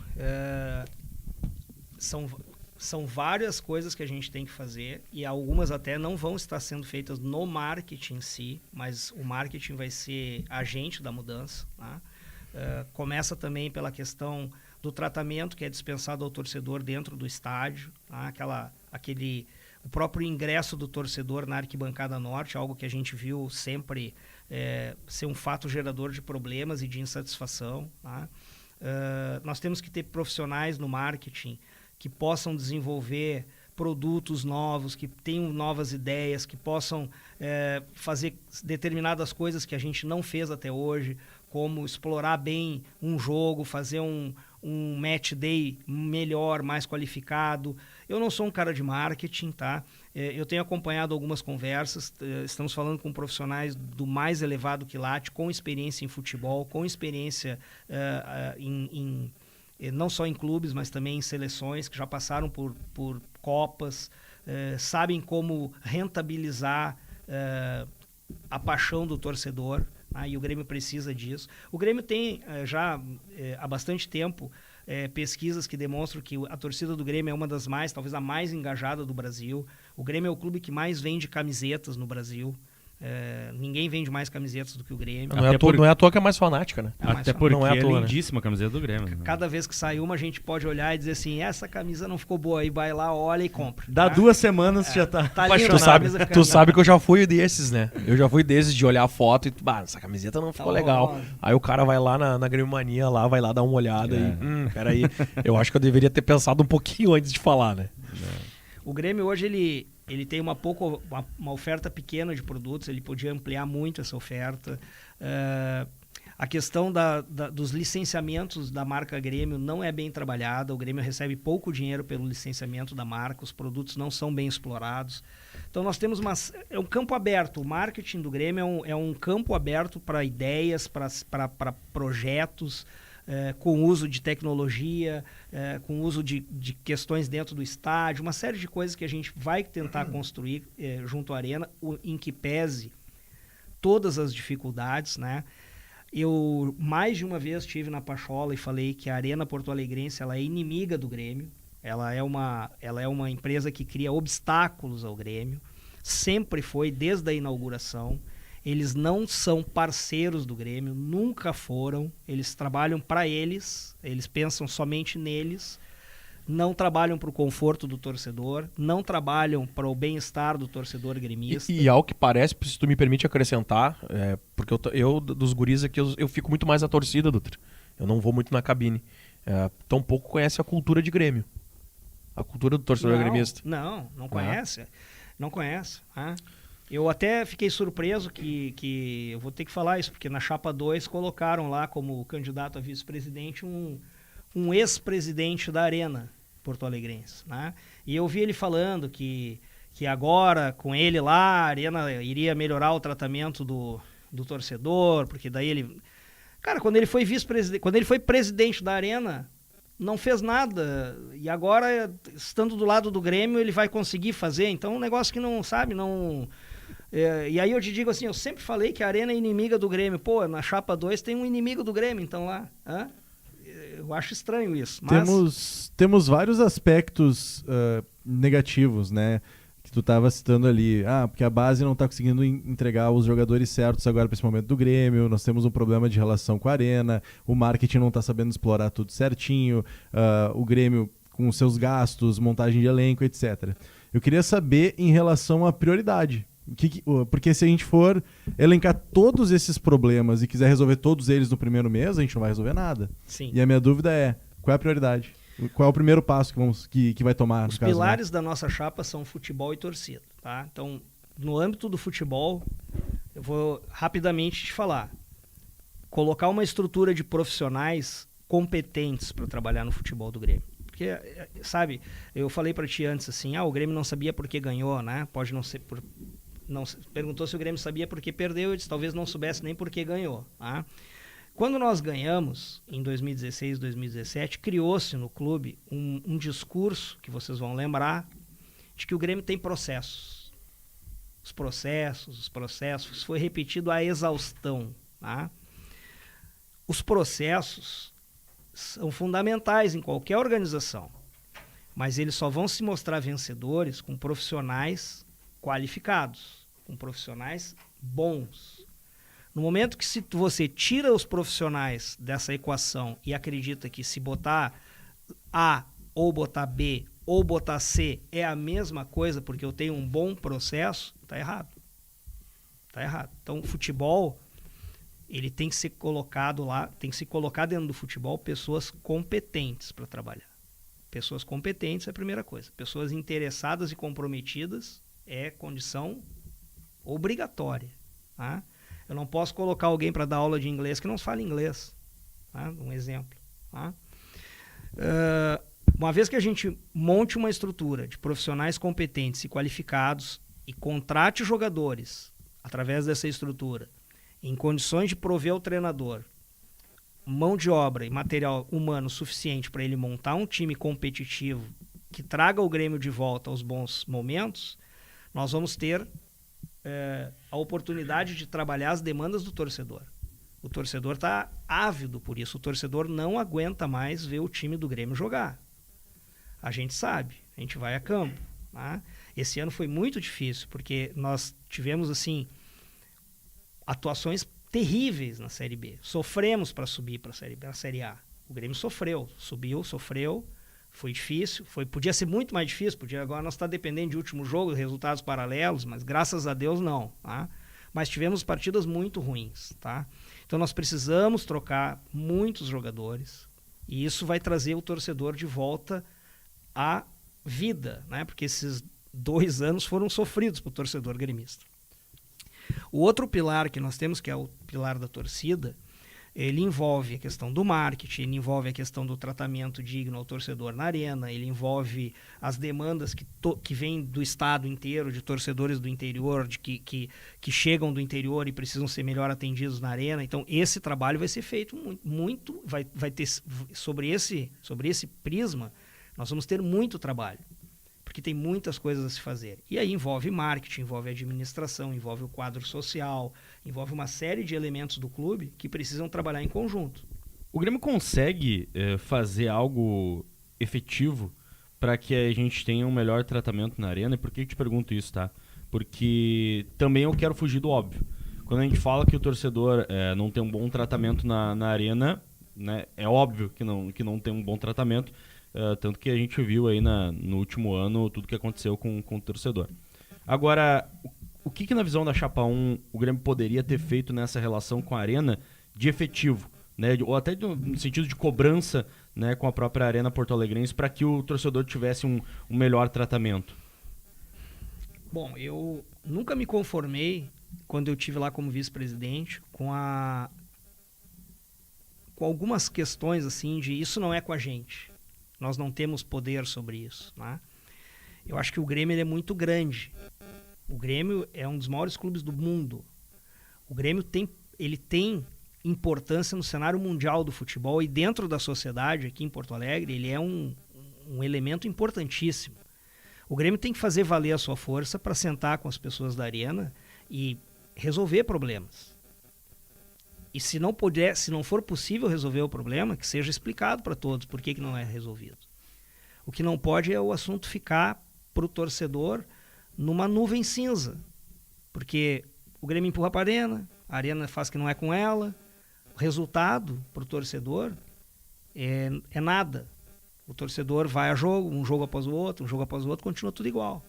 são várias coisas que a gente tem que fazer, e algumas até não vão estar sendo feitas no marketing em si, mas o marketing vai ser agente da mudança. Tá? Começa também pela questão do tratamento que é dispensado ao torcedor dentro do estádio, tá? o próprio ingresso do torcedor na arquibancada norte, algo que a gente viu sempre ser um fato gerador de problemas e de insatisfação. Tá? Nós temos que ter profissionais no marketing que possam desenvolver produtos novos, que tenham novas ideias, que possam fazer determinadas coisas que a gente não fez até hoje, como explorar bem um jogo, fazer um match day melhor, mais qualificado. Eu não sou um cara de marketing, tá? Eu tenho acompanhado algumas conversas, estamos falando com profissionais do mais elevado quilate, com experiência em futebol, com experiência não só em clubes, mas também em seleções, que já passaram por Copas, sabem como rentabilizar a paixão do torcedor, e o Grêmio precisa disso. O Grêmio tem já há bastante tempo pesquisas que demonstram que a torcida do Grêmio é uma das mais, talvez a mais engajada do Brasil. O Grêmio é o clube que mais vende camisetas no Brasil. Ninguém vende mais camisetas do que o Grêmio. Não é à toa que é mais fanática, né? Até porque não é à toa, lindíssima a camiseta do Grêmio. Né? Cada vez que sai uma, a gente pode olhar e dizer assim, essa camisa não ficou boa, aí vai lá, olha e compra. Dá 2 semanas já tá lindo, tu sabe que eu já fui desses, né? Eu já fui desses de olhar a foto e, essa camiseta não ficou legal. Aí o cara vai lá na Grêmio Mania, vai lá dar uma olhada e, peraí, eu acho que eu deveria ter pensado um pouquinho antes de falar, né? O Grêmio hoje, ele tem uma oferta pequena de produtos, ele podia ampliar muito essa oferta. A questão dos licenciamentos da marca Grêmio não é bem trabalhada, o Grêmio recebe pouco dinheiro pelo licenciamento da marca, os produtos não são bem explorados. Então nós temos é um campo aberto, o marketing do Grêmio é um campo aberto para ideias, para projetos, com uso de tecnologia, com uso de questões dentro do estádio, uma série de coisas que a gente vai tentar construir junto à Arena, em que pese todas as dificuldades, né? Eu mais de uma vez estive na Pachola e falei que a Arena Porto Alegrense ela é inimiga do Grêmio, ela é uma empresa que cria obstáculos ao Grêmio, sempre foi desde a inauguração. Eles não são parceiros do Grêmio, nunca foram. Eles trabalham para eles pensam somente neles, não trabalham para o conforto do torcedor, não trabalham para o bem-estar do torcedor gremista. E ao que parece, se tu me permite acrescentar, porque eu dos guris aqui, eu fico muito mais na torcida, Dutra. Eu não vou muito na cabine. Tão pouco conhece a cultura de Grêmio. A cultura do torcedor gremista. Não conhece. Não conhece. Eu até fiquei surpreso que eu vou ter que falar isso, porque na chapa 2 colocaram lá como candidato a vice-presidente um ex-presidente da Arena Porto Alegrense, né? E eu vi ele falando que agora, com ele lá, a Arena iria melhorar o tratamento do torcedor, porque daí ele... Cara, quando ele foi vice-presidente, quando ele foi presidente da Arena, não fez nada, e agora, estando do lado do Grêmio, ele vai conseguir fazer. Então, um negócio que não, sabe, não... e aí eu te digo assim, eu sempre falei que a Arena é inimiga do Grêmio. Pô, na chapa 2 tem um inimigo do Grêmio, então lá. Eu acho estranho isso. Mas... Temos vários aspectos negativos, né? Que tu estava citando ali. Porque a base não está conseguindo entregar os jogadores certos agora para esse momento do Grêmio. Nós temos um problema de relação com a Arena. O marketing não está sabendo explorar tudo certinho. O Grêmio com os seus gastos, montagem de elenco, etc. Eu queria saber em relação à prioridade. Porque se a gente for elencar todos esses problemas e quiser resolver todos eles no primeiro mês, a gente não vai resolver nada. Sim. E a minha dúvida é, qual é a prioridade? Qual é o primeiro passo que vai tomar? Os pilares da nossa chapa são futebol e torcida. Tá? Então, no âmbito do futebol, eu vou rapidamente te falar. Colocar uma estrutura de profissionais competentes para trabalhar no futebol do Grêmio. Porque, sabe, eu falei para ti antes assim, o Grêmio não sabia por que ganhou, né? Pode não ser por... Perguntou se o Grêmio sabia por que perdeu, eu disse, talvez não soubesse nem por que ganhou. Tá? Quando nós ganhamos, em 2016, 2017, criou-se no clube um discurso, que vocês vão lembrar, de que o Grêmio tem processos. Os processos, foi repetido à exaustão. Tá? Os processos são fundamentais em qualquer organização, mas eles só vão se mostrar vencedores com profissionais qualificados, com profissionais bons. No momento que você tira os profissionais dessa equação e acredita que se botar A ou botar B ou botar C é a mesma coisa porque eu tenho um bom processo, tá errado. Tá errado. Então, o futebol, ele tem que ser colocado lá, tem que se colocar dentro do futebol pessoas competentes para trabalhar. Pessoas competentes é a primeira coisa. Pessoas interessadas e comprometidas é condição obrigatória. Tá? Eu não posso colocar alguém para dar aula de inglês que não fala inglês. Tá? Um exemplo. Tá? Uma vez que a gente monte uma estrutura de profissionais competentes e qualificados e contrate jogadores através dessa estrutura em condições de prover ao treinador mão de obra e material humano suficiente para ele montar um time competitivo que traga o Grêmio de volta aos bons momentos, nós vamos ter a oportunidade de trabalhar as demandas do torcedor. O torcedor está ávido por isso. O torcedor não aguenta mais ver o time do Grêmio jogar. A gente sabe, a gente vai a campo. Tá? Esse ano foi muito difícil, porque nós tivemos assim atuações terríveis na Série B. Sofremos para subir para a Série A. O Grêmio sofreu, subiu, sofreu. Foi difícil, podia ser muito mais difícil, agora nós estamos dependendo de último jogo, resultados paralelos, mas graças a Deus não. Tá? Mas tivemos partidas muito ruins. Tá? Então nós precisamos trocar muitos jogadores e isso vai trazer o torcedor de volta à vida, né? Porque esses 2 anos foram sofridos para o torcedor gremista. O outro pilar que nós temos, que é o pilar da torcida, ele envolve a questão do marketing, ele envolve a questão do tratamento digno ao torcedor na arena, ele envolve as demandas que vêm do estado inteiro, de torcedores do interior, que chegam do interior e precisam ser melhor atendidos na arena. Então, esse trabalho vai ser feito muito vai ter, sobre esse prisma, nós vamos ter muito trabalho, porque tem muitas coisas a se fazer. E aí envolve marketing, envolve administração, envolve o quadro social, envolve uma série de elementos do clube que precisam trabalhar em conjunto. O Grêmio consegue fazer algo efetivo para que a gente tenha um melhor tratamento na arena? E por que eu te pergunto isso, tá? Porque também eu quero fugir do óbvio. Quando a gente fala que o torcedor não tem um bom tratamento na arena, né, é óbvio que não tem um bom tratamento, tanto que a gente viu aí no último ano tudo que aconteceu com o torcedor. Agora, o que na visão da Chapa 1 o Grêmio poderia ter feito nessa relação com a arena de efetivo, né, ou até no sentido de cobrança, né, com a própria Arena Porto Alegrense para que o torcedor tivesse um melhor tratamento? Bom, eu nunca me conformei, quando eu tive lá como vice-presidente, com algumas questões assim de isso não é com a gente. Nós não temos poder sobre isso. Né? Eu acho que o Grêmio ele é muito grande. O Grêmio é um dos maiores clubes do mundo. O Grêmio tem importância no cenário mundial do futebol e dentro da sociedade aqui em Porto Alegre ele é um elemento importantíssimo. O Grêmio tem que fazer valer a sua força para sentar com as pessoas da arena e resolver problemas. E se não for possível resolver o problema, que seja explicado para todos por que não é resolvido. O que não pode é o assunto ficar para o torcedor numa nuvem cinza. Porque o Grêmio empurra para a arena faz que não é com ela. O resultado para o torcedor é nada. O torcedor vai a jogo, um jogo após o outro, continua tudo igual.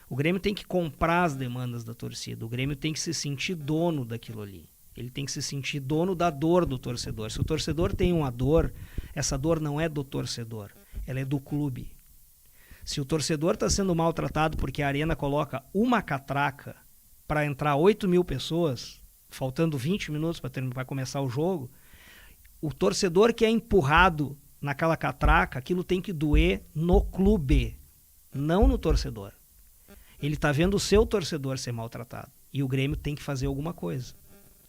O Grêmio tem que comprar as demandas da torcida. O Grêmio tem que se sentir dono daquilo ali. Ele tem que se sentir dono da dor do torcedor. Se o torcedor tem uma dor, essa dor não é do torcedor, ela é do clube. Se o torcedor está sendo maltratado porque a arena coloca uma catraca para entrar 8.000 pessoas, faltando 20 minutos para começar o jogo, o torcedor que é empurrado naquela catraca, aquilo tem que doer no clube, não no torcedor. Ele está vendo o seu torcedor ser maltratado e o Grêmio tem que fazer alguma coisa.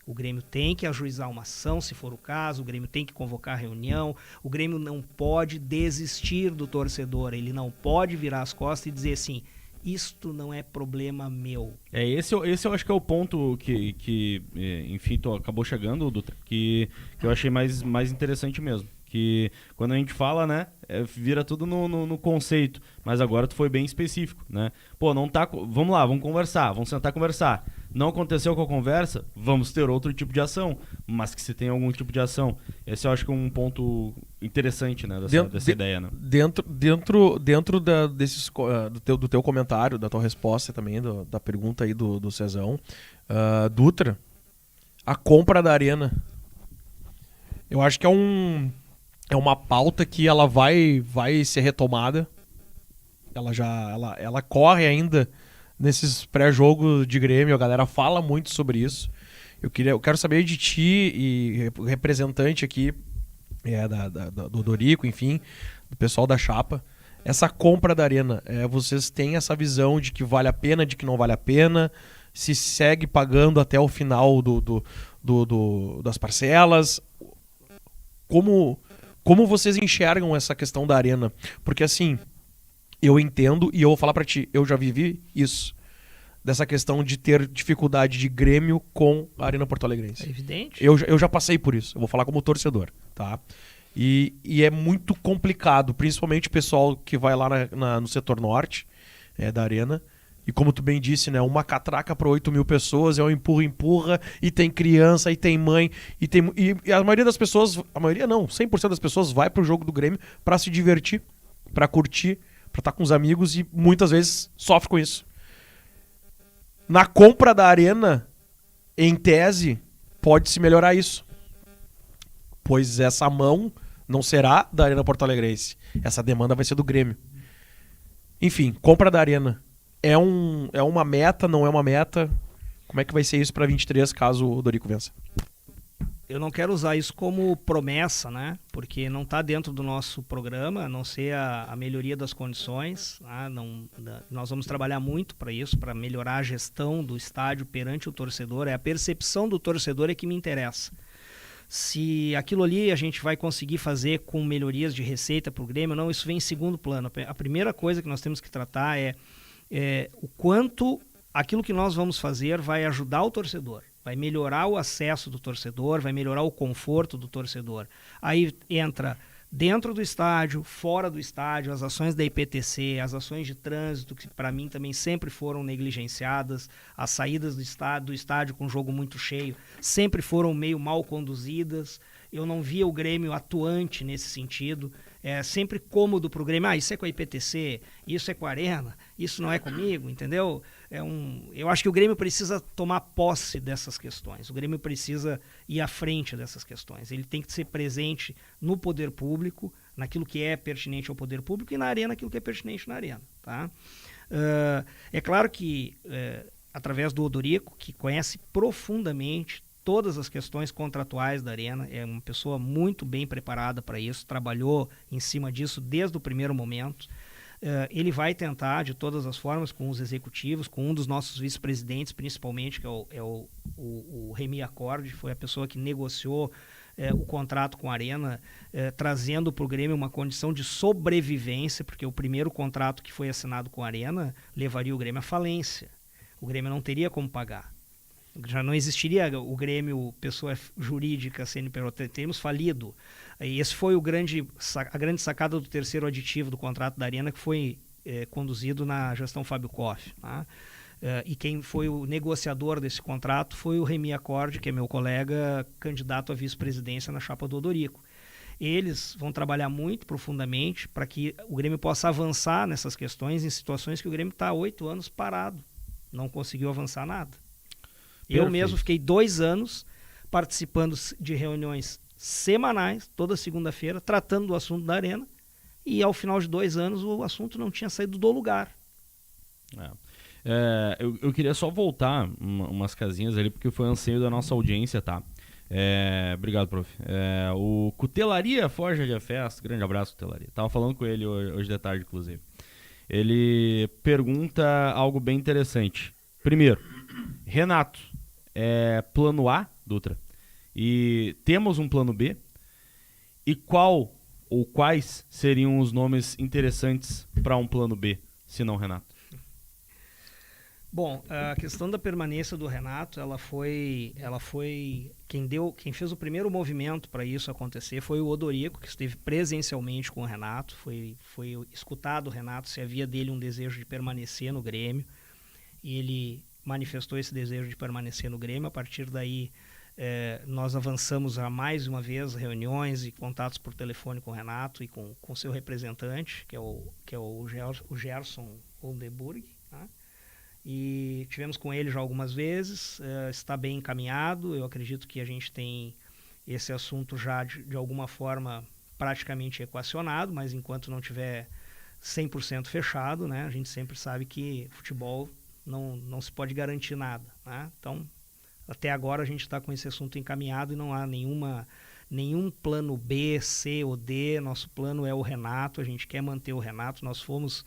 O Grêmio tem que ajuizar uma ação, se for o caso, o Grêmio tem que convocar reunião, o Grêmio não pode desistir do torcedor, ele não pode virar as costas e dizer assim, isto não é problema meu. Esse eu acho que é o ponto que enfim, tu acabou chegando, Dutra, que eu achei mais interessante mesmo. Que quando a gente fala, né, vira tudo no conceito, mas agora tu foi bem específico, né? Pô, não tá, vamos lá, vamos conversar, vamos sentar e conversar. Não aconteceu com a conversa, vamos ter outro tipo de ação, mas que se tem algum tipo de ação. Esse eu acho que é um ponto interessante, né, dessa ideia, né? Dentro do teu comentário, da tua resposta também, da pergunta aí do Cezão, Dutra, a compra da Arena, eu acho que é uma pauta que ela vai ser retomada. Ela corre ainda nesses pré-jogos de Grêmio, a galera fala muito sobre isso. Eu quero saber de ti e representante aqui do Dorico, enfim, do pessoal da Chapa, essa compra da Arena, vocês têm essa visão de que vale a pena, de que não vale a pena, se segue pagando até o final das parcelas? Como vocês enxergam essa questão da Arena? Porque assim, eu entendo e eu vou falar pra ti, eu já vivi isso. Dessa questão de ter dificuldade de Grêmio com a Arena Porto Alegrense. É evidente. Eu já passei por isso, eu vou falar como torcedor, tá? E é muito complicado, principalmente o pessoal que vai lá no setor norte da Arena. E como tu bem disse, né? Uma catraca para 8 mil pessoas, é um empurra, e tem criança, e tem mãe, e a maioria das pessoas, a maioria não, 100% das pessoas vai pro jogo do Grêmio para se divertir, para curtir, para estar com os amigos e muitas vezes sofre com isso. Na compra da Arena, em tese, pode-se melhorar isso. Pois essa mão não será da Arena Porto Alegrense. Essa demanda vai ser do Grêmio. Enfim, compra da Arena. É uma meta, não é uma meta? Como é que vai ser isso para 23, caso o Dorico vença? Eu não quero usar isso como promessa, né? Porque não está dentro do nosso programa, a não ser a melhoria das condições. Nós vamos trabalhar muito para isso, para melhorar a gestão do estádio perante o torcedor. É a percepção do torcedor é que me interessa. Se aquilo ali a gente vai conseguir fazer com melhorias de receita para o Grêmio, não, isso vem em segundo plano. A primeira coisa que nós temos que tratar é o quanto aquilo que nós vamos fazer vai ajudar o torcedor. Vai melhorar o acesso do torcedor, vai melhorar o conforto do torcedor. Aí entra dentro do estádio, fora do estádio, as ações da IPTC, as ações de trânsito, que para mim também sempre foram negligenciadas, as saídas do estádio com jogo muito cheio, sempre foram meio mal conduzidas. Eu não via o Grêmio atuante nesse sentido. É sempre cômodo para o Grêmio. Isso é com a IPTC, isso é com a Arena, isso não é comigo, entendeu? Eu acho que o Grêmio precisa tomar posse dessas questões. O Grêmio precisa ir à frente dessas questões. Ele tem que ser presente no poder público, naquilo que é pertinente ao poder público, e na Arena, aquilo que é pertinente na Arena. Tá? É claro que, através do Odorico, que conhece profundamente todas as questões contratuais da Arena, é uma pessoa muito bem preparada para isso, trabalhou em cima disso desde o primeiro momento. Ele vai tentar, de todas as formas, com os executivos, com um dos nossos vice-presidentes, principalmente, que é o Remy Accord, foi a pessoa que negociou o contrato com a Arena, trazendo para o Grêmio uma condição de sobrevivência, porque o primeiro contrato que foi assinado com a Arena levaria o Grêmio à falência. O Grêmio não teria como pagar. Já não existiria o Grêmio, pessoa jurídica, CNPJ, teríamos falido. E esse foi a grande sacada do terceiro aditivo do contrato da Arena, que foi conduzido na gestão Fábio Koff. Tá? E quem foi o negociador desse contrato foi o Remy Accord, que é meu colega, candidato à vice-presidência na chapa do Odorico. Eles vão trabalhar muito profundamente para que o Grêmio possa avançar nessas questões, em situações que o Grêmio está há 8 anos parado, não conseguiu avançar nada. Eu mesmo fiquei 2 anos participando de reuniões semanais, toda segunda-feira, tratando do assunto da Arena, e ao final de 2 anos o assunto não tinha saído do lugar. Eu queria só voltar umas casinhas ali, porque foi anseio da nossa audiência, tá? Obrigado, prof. O Cutelaria Forja de Festa, grande abraço, Cutelaria. Tava falando com ele hoje de tarde, inclusive. Ele pergunta algo bem interessante. Primeiro, Renato, plano A, Dutra, e temos um plano B? E qual ou quais seriam os nomes interessantes para um plano B, se não Renato? Bom, a questão da permanência do Renato, ela foi quem fez o primeiro movimento para isso acontecer foi o Odorico, que esteve presencialmente com o Renato, foi escutado o Renato se havia dele um desejo de permanecer no Grêmio, e ele manifestou esse desejo de permanecer no Grêmio. A partir daí, nós avançamos a mais uma vez reuniões e contatos por telefone com o Renato e com seu representante, que é o Gerson Oldenburg, né? E tivemos com ele já algumas vezes, está bem encaminhado. Eu acredito que a gente tem esse assunto já de alguma forma praticamente equacionado, mas enquanto não tiver 100% fechado, né, a gente sempre sabe que futebol não se pode garantir nada, né? Então, até agora a gente está com esse assunto encaminhado e não há nenhum plano B, C ou D. Nosso plano é o Renato, a gente quer manter o Renato. Nós fomos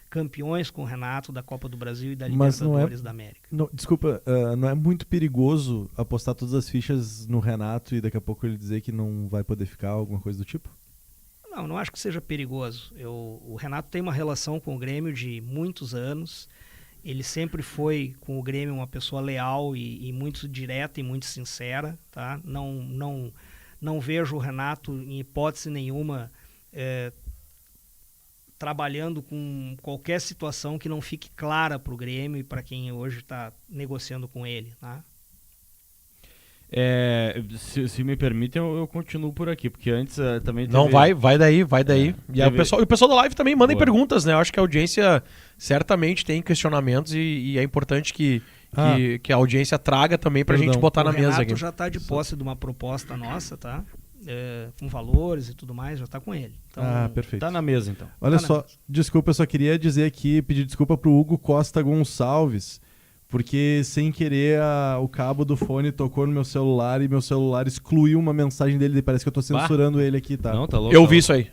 campeões com o Renato da Copa do Brasil e da Libertadores da América. Desculpa, não é muito perigoso apostar todas as fichas no Renato e daqui a pouco ele dizer que não vai poder ficar, alguma coisa do tipo? Não acho que seja perigoso. O Renato tem uma relação com o Grêmio de muitos anos. Ele sempre foi com o Grêmio uma pessoa leal e muito direta e muito sincera, tá? Não vejo o Renato, em hipótese nenhuma, trabalhando com qualquer situação que não fique clara para o Grêmio e para quem hoje está negociando com ele, tá? Se me permitem, eu continuo por aqui, porque antes também teve... Não, vai daí. E aí o pessoal da live também mandem perguntas, né? Eu acho que a audiência certamente tem questionamentos e é importante que a audiência traga também pra gente botar na mesa aqui. O Renato já está de posse de uma proposta nossa, tá? Com valores e tudo mais, já está com ele. Então, perfeito. Tá na mesa, então. Olha só, desculpa, eu só queria dizer aqui, pedir desculpa pro Hugo Costa Gonçalves, porque sem querer o cabo do fone tocou no meu celular e meu celular excluiu uma mensagem dele. Parece que eu tô censurando ele aqui, tá? Não, tá louco. Eu vi isso aí.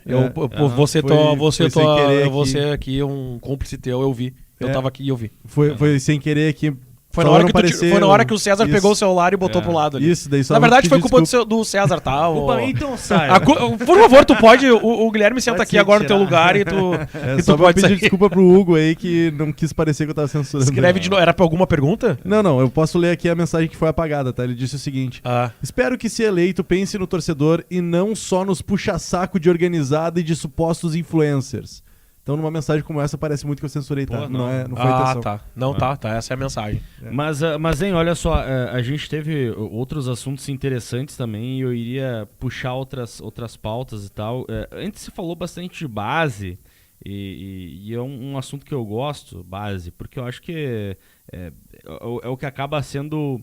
Você aqui, um cúmplice teu, eu vi. Eu tava aqui e eu vi. Foi sem querer aqui. Foi na hora que o César pegou o celular e botou pro lado ali. Isso, daí só na verdade foi culpa do César, tá? Então sai. Por favor, tu pode... O Guilherme senta aqui agora no teu lugar e tu... Só vou pedir desculpa pro Hugo aí que não quis parecer que eu tava censurando. Escreve de novo. Era pra alguma pergunta? Não, eu posso ler aqui a mensagem que foi apagada, tá? Ele disse o seguinte: espero que, se eleito, pense no torcedor e não só nos puxa-saco de organizada e de supostos influencers. Então, numa mensagem como essa, parece muito que eu censurei, tá? Não foi intenção. Tá. Não, tá. Essa é a mensagem. Mas, hein, olha só, a gente teve outros assuntos interessantes também e eu iria puxar outras pautas e tal. Antes se falou bastante de base e é um assunto que eu gosto, base, porque eu acho que é o que acaba sendo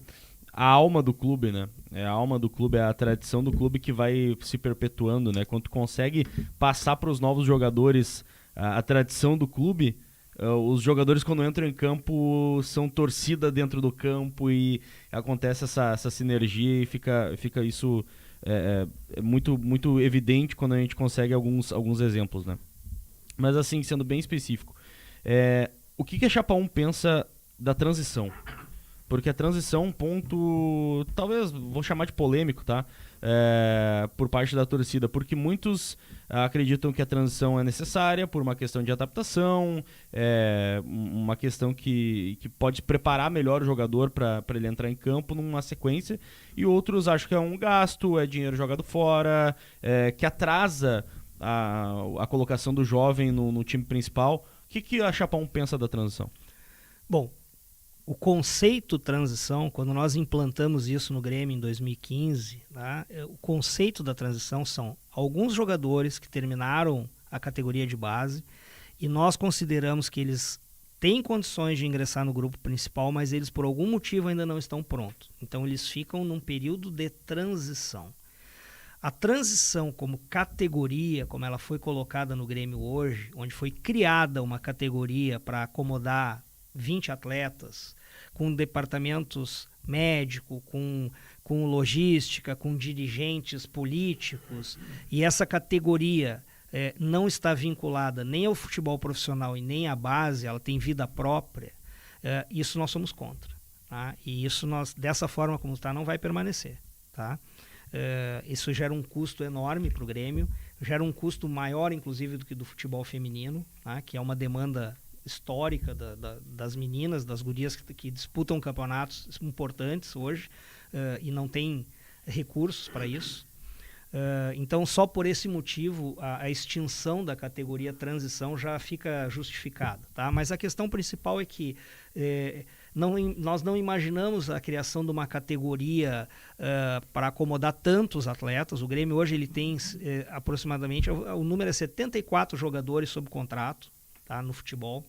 a alma do clube, né? A alma do clube, é a tradição do clube que vai se perpetuando, né? Quando tu consegue passar para os novos jogadores a tradição do clube, os jogadores quando entram em campo são torcida dentro do campo e acontece essa sinergia e fica isso muito, muito evidente quando a gente consegue alguns exemplos, né? Mas assim, sendo bem específico, o que a Chapa 1 pensa da transição? Porque a transição é um ponto, talvez vou chamar de polêmico, tá? Por parte da torcida, porque muitos acreditam que a transição é necessária por uma questão de adaptação, uma questão que pode preparar melhor o jogador para ele entrar em campo numa sequência, e outros acham que é um gasto, é dinheiro jogado fora, que atrasa a colocação do jovem no time principal. O que a Chapa 1 pensa da transição? Bom, o conceito transição, quando nós implantamos isso no Grêmio em 2015, tá? O conceito da transição são alguns jogadores que terminaram a categoria de base e nós consideramos que eles têm condições de ingressar no grupo principal, mas eles por algum motivo ainda não estão prontos. Então eles ficam num período de transição. A transição como categoria, como ela foi colocada no Grêmio hoje, onde foi criada uma categoria para acomodar 20 atletas, com departamentos médico, com logística, com dirigentes políticos, e essa categoria não está vinculada nem ao futebol profissional e nem à base, ela tem vida própria, isso nós somos contra, tá? E isso dessa forma como está, não vai permanecer, tá? Isso gera um custo enorme para o Grêmio, gera um custo maior, inclusive, do que do futebol feminino, tá? Que é uma demanda histórica das meninas, das gurias que disputam campeonatos importantes hoje e não tem recursos para isso. Então, só por esse motivo, a extinção da categoria transição já fica justificada, tá? Mas a questão principal é que nós não imaginamos a criação de uma categoria para acomodar tantos atletas. O Grêmio hoje ele tem aproximadamente, o número é 74 jogadores sob contrato, tá, no futebol,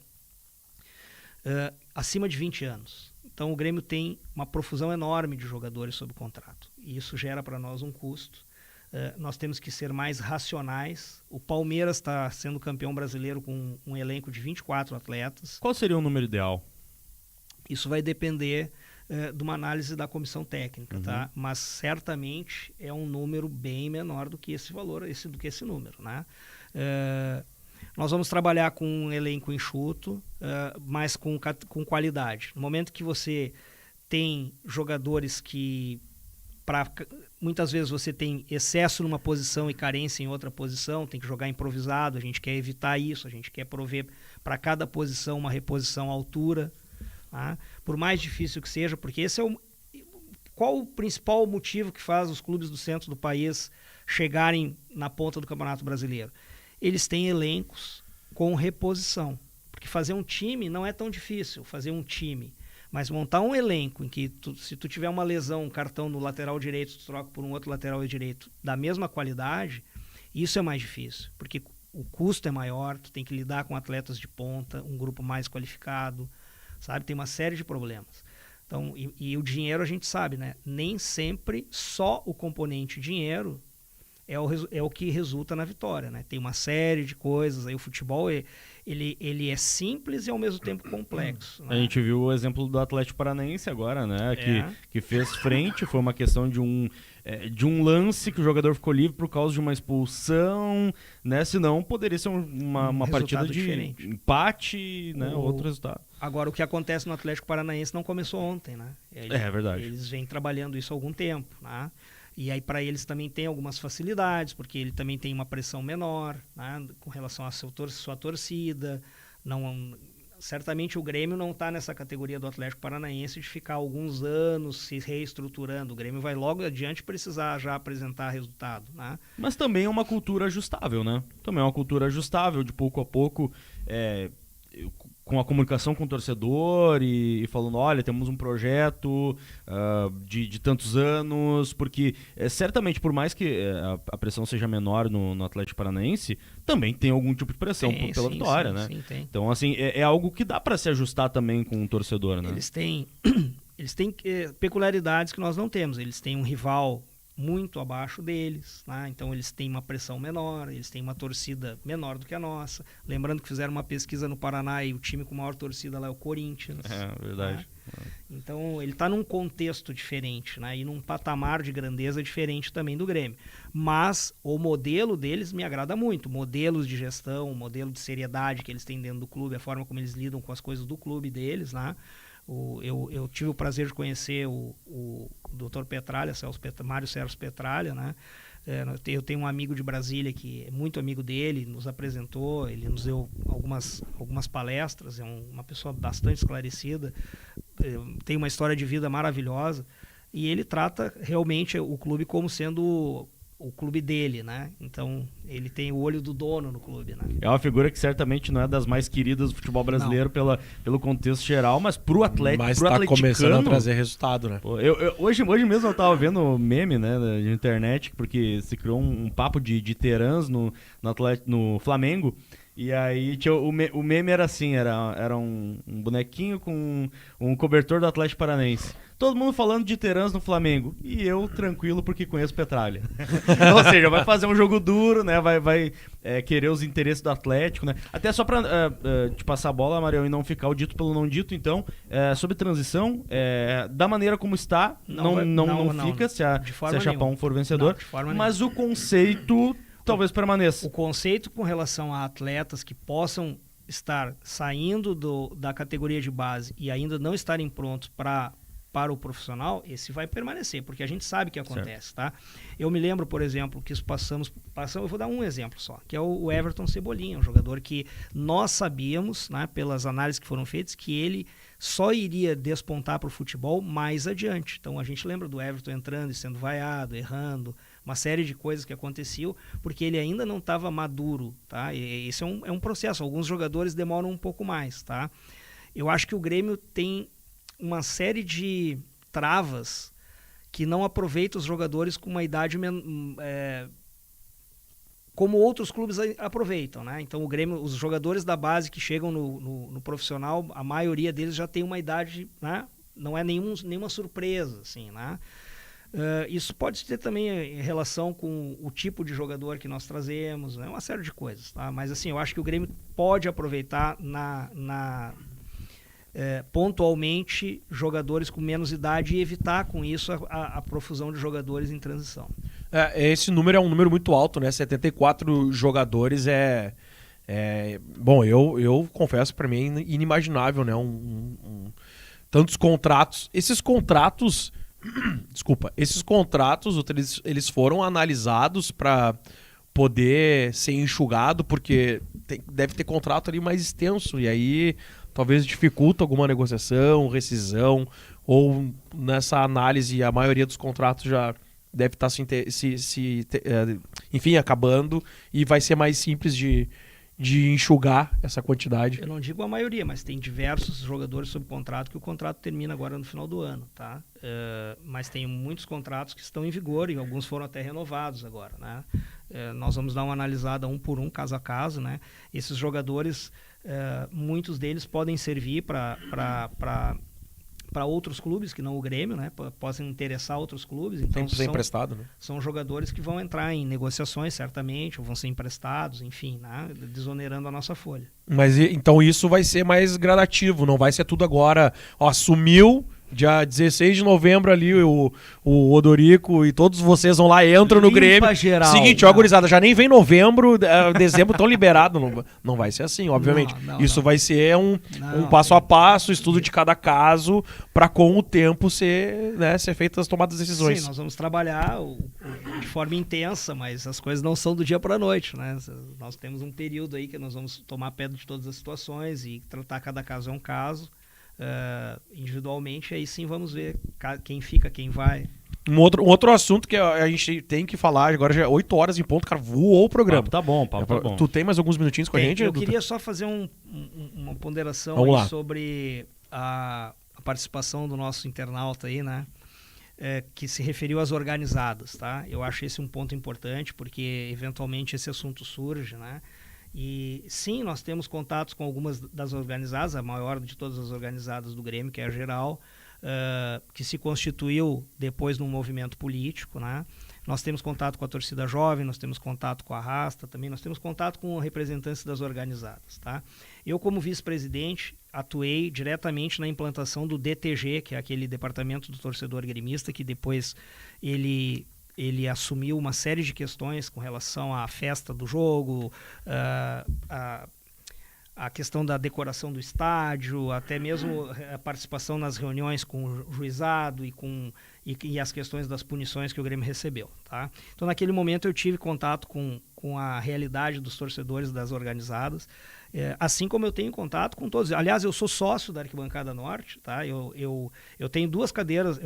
acima de 20 anos. Então o Grêmio tem uma profusão enorme de jogadores sob contrato. E isso gera para nós um custo. Nós temos que ser mais racionais. O Palmeiras está sendo campeão brasileiro com um elenco de 24 atletas. Qual seria o número ideal? Isso vai depender de uma análise da comissão técnica, tá? Mas certamente é um número bem menor do que esse valor, do que esse número, né? Nós vamos trabalhar com um elenco enxuto, mas com qualidade. No momento que você tem jogadores que muitas vezes você tem excesso numa posição e carência em outra posição, tem que jogar improvisado, a gente quer evitar isso, a gente quer prover para cada posição uma reposição à altura, tá? Por mais difícil que seja, porque esse é qual o principal motivo que faz os clubes do centro do país chegarem na ponta do Campeonato Brasileiro? Eles têm elencos com reposição, porque fazer um time não é tão difícil, fazer um time, mas montar um elenco em que se tu tiver uma lesão, um cartão no lateral direito, tu troca por um outro lateral direito da mesma qualidade, isso é mais difícil, porque o custo é maior, tu tem que lidar com atletas de ponta, um grupo mais qualificado, sabe? Tem uma série de problemas. Então, e o dinheiro a gente sabe, né? Nem sempre só o componente dinheiro é o que resulta na vitória, né? Tem uma série de coisas, aí o futebol ele é simples e ao mesmo tempo complexo, né? A gente viu o exemplo do Atlético Paranaense agora, né? Que fez frente, foi uma questão de um lance que o jogador ficou livre por causa de uma expulsão, né? Senão poderia ser uma partida de diferente. empate, né? Outro resultado. Agora, o que acontece no Atlético Paranaense não começou ontem, né? É verdade. Eles vêm trabalhando isso há algum tempo, né? E aí para eles também tem algumas facilidades, porque ele também tem uma pressão menor, né, com relação à sua torcida. Certamente o Grêmio não está nessa categoria do Atlético Paranaense de ficar alguns anos se reestruturando. O Grêmio vai logo adiante precisar já apresentar resultado, né? Mas também é uma cultura ajustável, né? Também é uma cultura ajustável, de pouco a pouco, com a comunicação com o torcedor e falando, olha, temos um projeto de tantos anos, porque certamente, por mais que a pressão seja menor no Atlético Paranaense, também tem algum tipo de pressão pela vitória, né? Sim, tem. Então, assim, é algo que dá para se ajustar também com o torcedor, né? Eles têm peculiaridades que nós não temos. Eles têm um rival muito abaixo deles, né? Então eles têm uma pressão menor, eles têm uma torcida menor do que a nossa. Lembrando que fizeram uma pesquisa no Paraná e o time com maior torcida lá é o Corinthians. É verdade. Né? Então ele está num contexto diferente, né? E num patamar de grandeza diferente também do Grêmio. Mas o modelo deles me agrada muito. Modelos de gestão, o modelo de seriedade que eles têm dentro do clube, a forma como eles lidam com as coisas do clube deles, né? Eu tive o prazer de conhecer o Dr. Petralha, Mário Sérgio Petralha, né? Eu tenho um amigo de Brasília que é muito amigo dele, nos apresentou, ele nos deu algumas palestras, é uma pessoa bastante esclarecida, tem uma história de vida maravilhosa, e ele trata realmente o clube como sendo o clube dele, né? Então ele tem o olho do dono no clube, né? É uma figura que certamente não é das mais queridas do futebol brasileiro pelo contexto geral, mas pro Atlético, mas pro tá atleticano, começando a trazer resultado, né? Pô, hoje mesmo eu tava vendo meme, né, de internet, porque se criou um papo de terãs no Flamengo. E aí o meme era assim, era um bonequinho com um cobertor do Atlético Paranaense. Todo mundo falando de terãs no Flamengo. E eu tranquilo porque conheço Petralha. Ou seja, vai fazer um jogo duro, né? Vai querer os interesses do Atlético, né? Até só pra te passar a bola, Marião, e não ficar o dito pelo não dito, então, sobre transição, da maneira como está, não fica se a Chapão for vencedor. Mas o conceito talvez permaneça. O conceito com relação a atletas que possam estar saindo da categoria de base e ainda não estarem prontos para o profissional, esse vai permanecer, porque a gente sabe que acontece, tá? Eu me lembro, por exemplo, que passamos, eu vou dar um exemplo só, que é o Everton Cebolinha, um jogador que nós sabíamos, né, pelas análises que foram feitas, que ele só iria despontar para o futebol mais adiante. Então a gente lembra do Everton entrando e sendo vaiado, errando, uma série de coisas que aconteciam, porque ele ainda não estava maduro, tá? E esse é um processo, alguns jogadores demoram um pouco mais, tá? Eu acho que o Grêmio tem uma série de travas que não aproveita os jogadores com uma idade como outros clubes aproveitam, né? Então o Grêmio, os jogadores da base que chegam no profissional, a maioria deles já tem uma idade, né? Não é nenhuma surpresa, assim, né? Isso pode ter também em relação com o tipo de jogador que nós trazemos, né? Uma série de coisas, tá? Mas assim, eu acho que o Grêmio pode aproveitar pontualmente jogadores com menos idade e evitar com isso a profusão de jogadores em transição. Esse número é um número muito alto, né? 74 jogadores bom, eu confesso, para mim é inimaginável, né? Tantos contratos. Esses contratos, eles foram analisados para poder ser enxugado, porque deve ter contrato ali mais extenso, e aí talvez dificulta alguma negociação, rescisão, ou nessa análise a maioria dos contratos já deve estar enfim, acabando, e vai ser mais simples de enxugar essa quantidade. Eu não digo a maioria, mas tem diversos jogadores sob contrato que o contrato termina agora no final do ano, tá? Mas tem muitos contratos que estão em vigor e alguns foram até renovados agora, né? Nós vamos dar uma analisada um por um, caso a caso, né? Esses jogadores, muitos deles podem servir para outros clubes que não o Grêmio, né? Possam interessar outros clubes. Então ser emprestado, né? São jogadores que vão entrar em negociações, certamente, ou vão ser emprestados, enfim, né? Desonerando a nossa folha. Mas então isso vai ser mais gradativo, não vai ser tudo agora, sumiu. Dia 16 de novembro ali, o Odorico e todos vocês vão lá, entram no Grêmio. Geral, seguinte, gurizada, já nem vem novembro, dezembro tão liberado. Não vai ser assim, obviamente. Isso vai ser um passo a passo, estudo de cada caso, para com o tempo ser feitas as tomadas de decisões. Sim, nós vamos trabalhar de forma intensa, mas as coisas não são do dia para a noite, né? Nós temos um período aí que nós vamos tomar pé de todas as situações e tratar cada caso é um caso. Individualmente, aí sim vamos ver quem fica, quem vai. Um outro assunto que a gente tem que falar, agora já é 8 horas em ponto, cara, voou o programa. Papo tá bom. Tu tem mais alguns minutinhos com a gente? Eu queria só fazer uma ponderação sobre a participação do nosso internauta aí, né? Que se referiu às organizadas, tá? Eu acho esse um ponto importante, porque eventualmente esse assunto surge, né? E sim, nós temos contatos com algumas das organizadas, a maior de todas as organizadas do Grêmio, que é a Geral, que se constituiu depois num movimento político, né? Nós temos contato com a torcida jovem, nós temos contato com a Rasta também, nós temos contato com representantes das organizadas, tá? Eu, como vice-presidente, atuei diretamente na implantação do DTG, que é aquele Departamento do Torcedor Gremista, que depois ele assumiu uma série de questões com relação à festa do jogo, a questão da decoração do estádio, até mesmo a participação nas reuniões com o juizado e as questões das punições que o Grêmio recebeu, tá? Então, naquele momento, eu tive contato com a realidade dos torcedores das organizadas, assim como eu tenho contato com todos. Aliás, eu sou sócio da Arquibancada Norte, tá? Eu tenho duas cadeiras,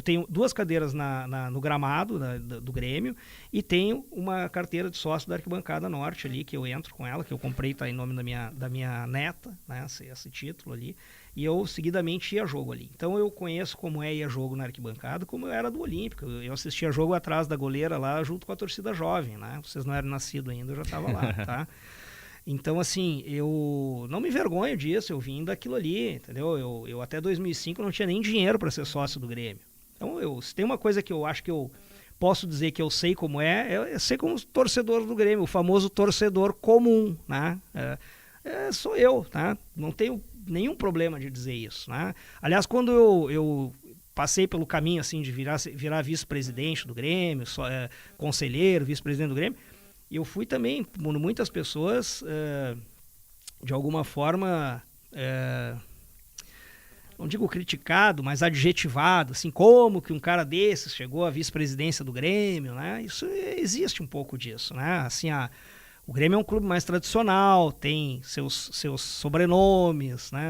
no gramado do Grêmio, e tenho uma carteira de sócio da Arquibancada Norte ali, que eu entro com ela, que eu comprei, tá em nome da minha neta, né? Esse título ali, e eu seguidamente ia a jogo ali. Então eu conheço como ir a jogo na arquibancada, como eu era do Olímpico. Eu assistia jogo atrás da goleira lá, junto com a torcida jovem, né? Vocês não eram nascidos ainda, eu já estava lá, tá? Então, assim, eu não me envergonho disso, eu vim daquilo ali, entendeu? Eu até 2005 não tinha nem dinheiro para ser sócio do Grêmio. Então, se tem uma coisa que eu acho que eu posso dizer que eu sei como é ser como torcedor do Grêmio, o famoso torcedor comum, né? Sou eu, tá? Não tenho nenhum problema de dizer isso, né? Aliás, quando eu passei pelo caminho, assim, de virar vice-presidente do Grêmio, conselheiro, vice-presidente do Grêmio, eu fui também, como muitas pessoas, de alguma forma, não digo criticado, mas adjetivado, assim, como que um cara desses chegou à vice-presidência do Grêmio, né? Isso existe um pouco disso, né? Assim, o Grêmio é um clube mais tradicional, tem seus sobrenomes, né?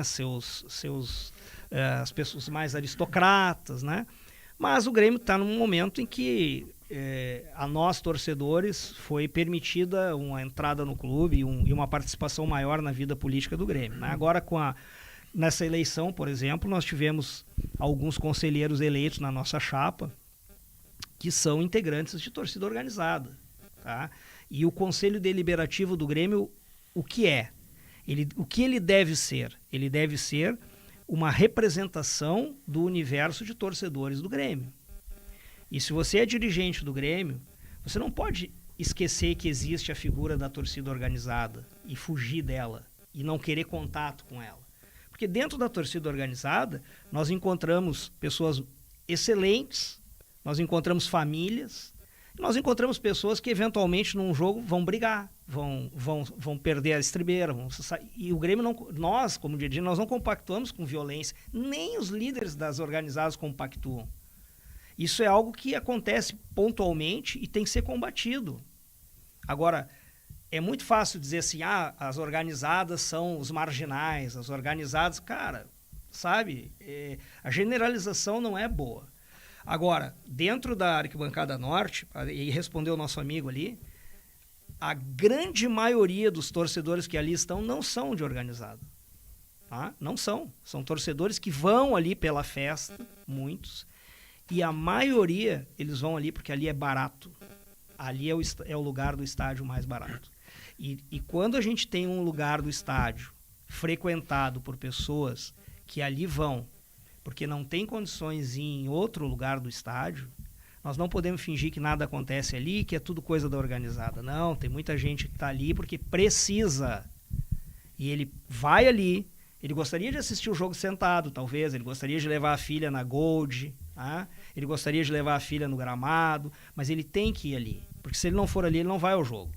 As pessoas mais aristocratas, né? Mas o Grêmio está num momento em que a nós, torcedores, foi permitida uma entrada no clube e uma participação maior na vida política do Grêmio, né? Agora, com nessa eleição, por exemplo, nós tivemos alguns conselheiros eleitos na nossa chapa que são integrantes de torcida organizada. Tá? E o Conselho Deliberativo do Grêmio, o que é? O que ele deve ser? Ele deve ser uma representação do universo de torcedores do Grêmio. E se você é dirigente do Grêmio, você não pode esquecer que existe a figura da torcida organizada e fugir dela e não querer contato com ela. Porque dentro da torcida organizada, nós encontramos pessoas excelentes, nós encontramos famílias, nós encontramos pessoas que eventualmente num jogo vão brigar, vão perder a estribeira. E o Grêmio, nós como dirigente, nós não compactuamos com violência, nem os líderes das organizadas compactuam. Isso é algo que acontece pontualmente e tem que ser combatido. Agora, é muito fácil dizer assim, as organizadas são os marginais, as organizadas... Cara, sabe, a generalização não é boa. Agora, dentro da Arquibancada Norte, e respondeu o nosso amigo ali, a grande maioria dos torcedores que ali estão não são de organizada. Tá? Não são. São torcedores que vão ali pela festa, muitos, e a maioria, eles vão ali porque ali é barato. Ali é o lugar do estádio mais barato. E quando a gente tem um lugar do estádio frequentado por pessoas que ali vão porque não tem condições de ir em outro lugar do estádio, nós não podemos fingir que nada acontece ali, que é tudo coisa da organizada. Não, tem muita gente que está ali porque precisa. E ele vai ali, ele gostaria de assistir o jogo sentado, talvez, ele gostaria de levar a filha na Gold, tá? Ele gostaria de levar a filha no gramado, mas ele tem que ir ali, porque se ele não for ali, ele não vai ao jogo.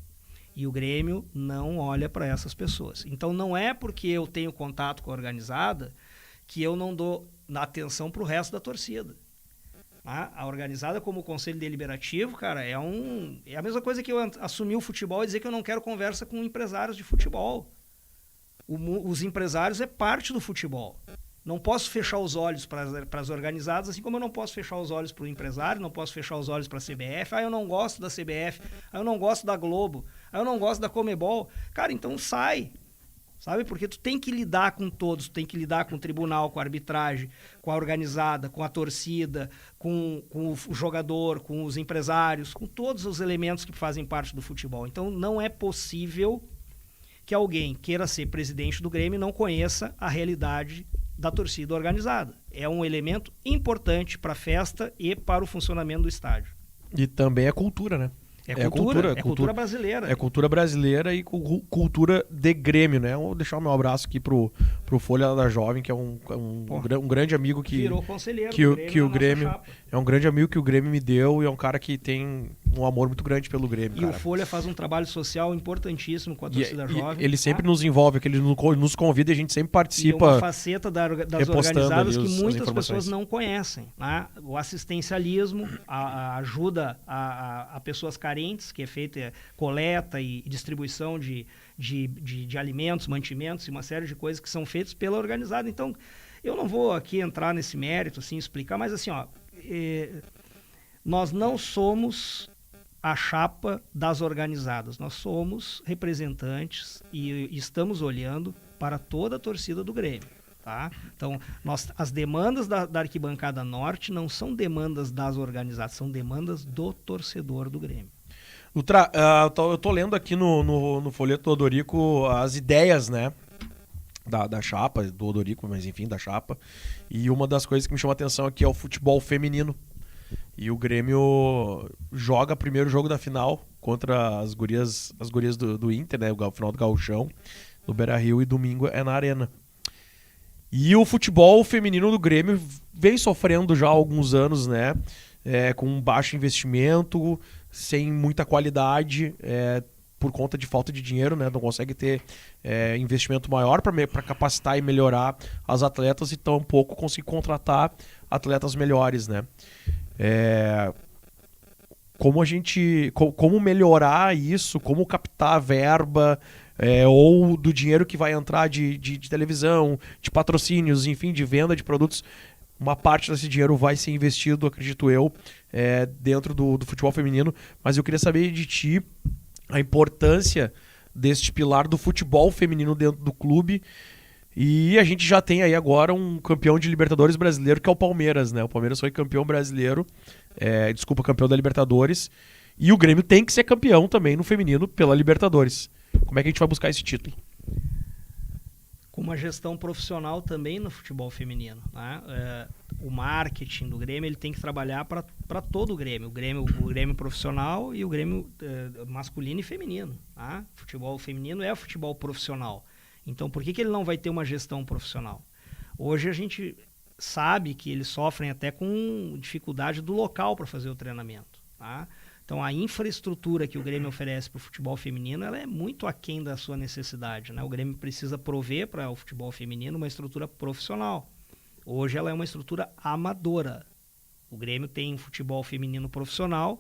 E o Grêmio não olha para essas pessoas. Então não é porque eu tenho contato com a organizada que eu não dou atenção para o resto da torcida. A organizada como Conselho Deliberativo, cara, é a mesma coisa que eu assumir o futebol e dizer que eu não quero conversa com empresários de futebol. Os empresários é parte do futebol. Não posso fechar os olhos para as organizadas, assim como eu não posso fechar os olhos para o empresário, não posso fechar os olhos para a CBF. Eu não gosto da CBF, eu não gosto da Globo, eu não gosto da Comebol. Cara, então sai. Sabe? Porque tu tem que lidar com todos, tu tem que lidar com o tribunal, com a arbitragem, com a organizada, com a torcida, com o jogador, com os empresários, com todos os elementos que fazem parte do futebol. Então não é possível que alguém queira ser presidente do Grêmio e não conheça a realidade da torcida organizada. É um elemento importante para a festa e para o funcionamento do estádio. E também é cultura, né? É cultura brasileira. É cultura brasileira e cultura de Grêmio, né? Vou deixar o meu abraço aqui pro Folha da Jovem, que é um grande amigo que... Virou conselheiro que o Grêmio é um grande amigo que o Grêmio me deu e é um cara que tem um amor muito grande pelo Grêmio, cara. O Folha faz um trabalho social importantíssimo com a torcida jovem. Ele sempre nos envolve, que ele nos convida e a gente sempre participa. E uma faceta das organizadas que muitas pessoas não conhecem, né? O assistencialismo, a ajuda a pessoas carentes, que é feita coleta e distribuição de alimentos, mantimentos e uma série de coisas que são feitas pela organizada. Então, eu não vou aqui entrar nesse mérito, assim, explicar, mas assim, nós não somos a chapa das organizadas, nós somos representantes e estamos olhando para toda a torcida do Grêmio. Tá? Então, as demandas da Arquibancada Norte não são demandas das organizadas, são demandas do torcedor do Grêmio. Eu tô lendo aqui no folheto do Odorico as ideias, né, da chapa, do Odorico, mas enfim, da chapa. E uma das coisas que me chama a atenção aqui é o futebol feminino. E o Grêmio joga o primeiro jogo da final contra as gurias do Inter, né, o final do Gauchão, no Beira-Rio, e domingo é na Arena. E o futebol feminino do Grêmio vem sofrendo já há alguns anos, né? Com um baixo investimento, sem muita qualidade, por conta de falta de dinheiro, né? Não consegue ter investimento maior para capacitar e melhorar as atletas e tampouco conseguir contratar atletas melhores, né? Como melhorar isso, como captar a verba, ou do dinheiro que vai entrar de televisão, de patrocínios, enfim, de venda de produtos. Uma parte desse dinheiro vai ser investido, acredito eu, dentro do futebol feminino. Mas eu queria saber de ti a importância deste pilar do futebol feminino dentro do clube, E a gente já tem aí agora um campeão de Libertadores brasileiro, que é o Palmeiras, né? O Palmeiras foi campeão brasileiro, campeão da Libertadores. E o Grêmio tem que ser campeão também no feminino pela Libertadores. Como é que a gente vai buscar esse título? Com uma gestão profissional também no futebol feminino, né? O marketing do Grêmio ele tem que trabalhar para todo o Grêmio. O Grêmio profissional e o Grêmio masculino e feminino. Tá? Futebol feminino é o futebol profissional. Então, por que ele não vai ter uma gestão profissional? Hoje a gente sabe que eles sofrem até com dificuldade do local para fazer o treinamento. Tá? Então, a infraestrutura que o Grêmio oferece para o futebol feminino ela é muito aquém da sua necessidade. Né? O Grêmio precisa prover para o futebol feminino uma estrutura profissional. Hoje ela é uma estrutura amadora. O Grêmio tem futebol feminino profissional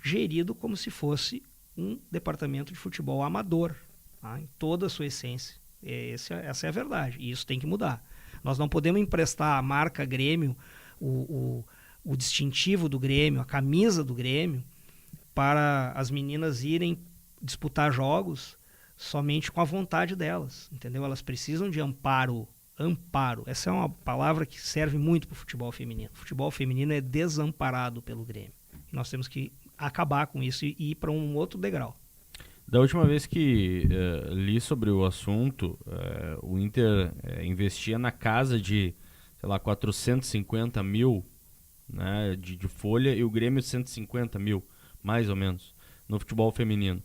gerido como se fosse um departamento de futebol amador, tá? Em toda a sua essência. Essa é a verdade, e isso tem que mudar. Nós não podemos emprestar a marca Grêmio, o distintivo do Grêmio, a camisa do Grêmio, para as meninas irem disputar jogos somente com a vontade delas, entendeu? Elas precisam de amparo. Essa é uma palavra que serve muito para o futebol feminino. O futebol feminino é desamparado pelo Grêmio. Nós temos que acabar com isso e ir para um outro degrau. Da última vez que li sobre o assunto, o Inter investia na casa de, 450 mil, né, de folha, e o Grêmio 150 mil, mais ou menos, no futebol feminino.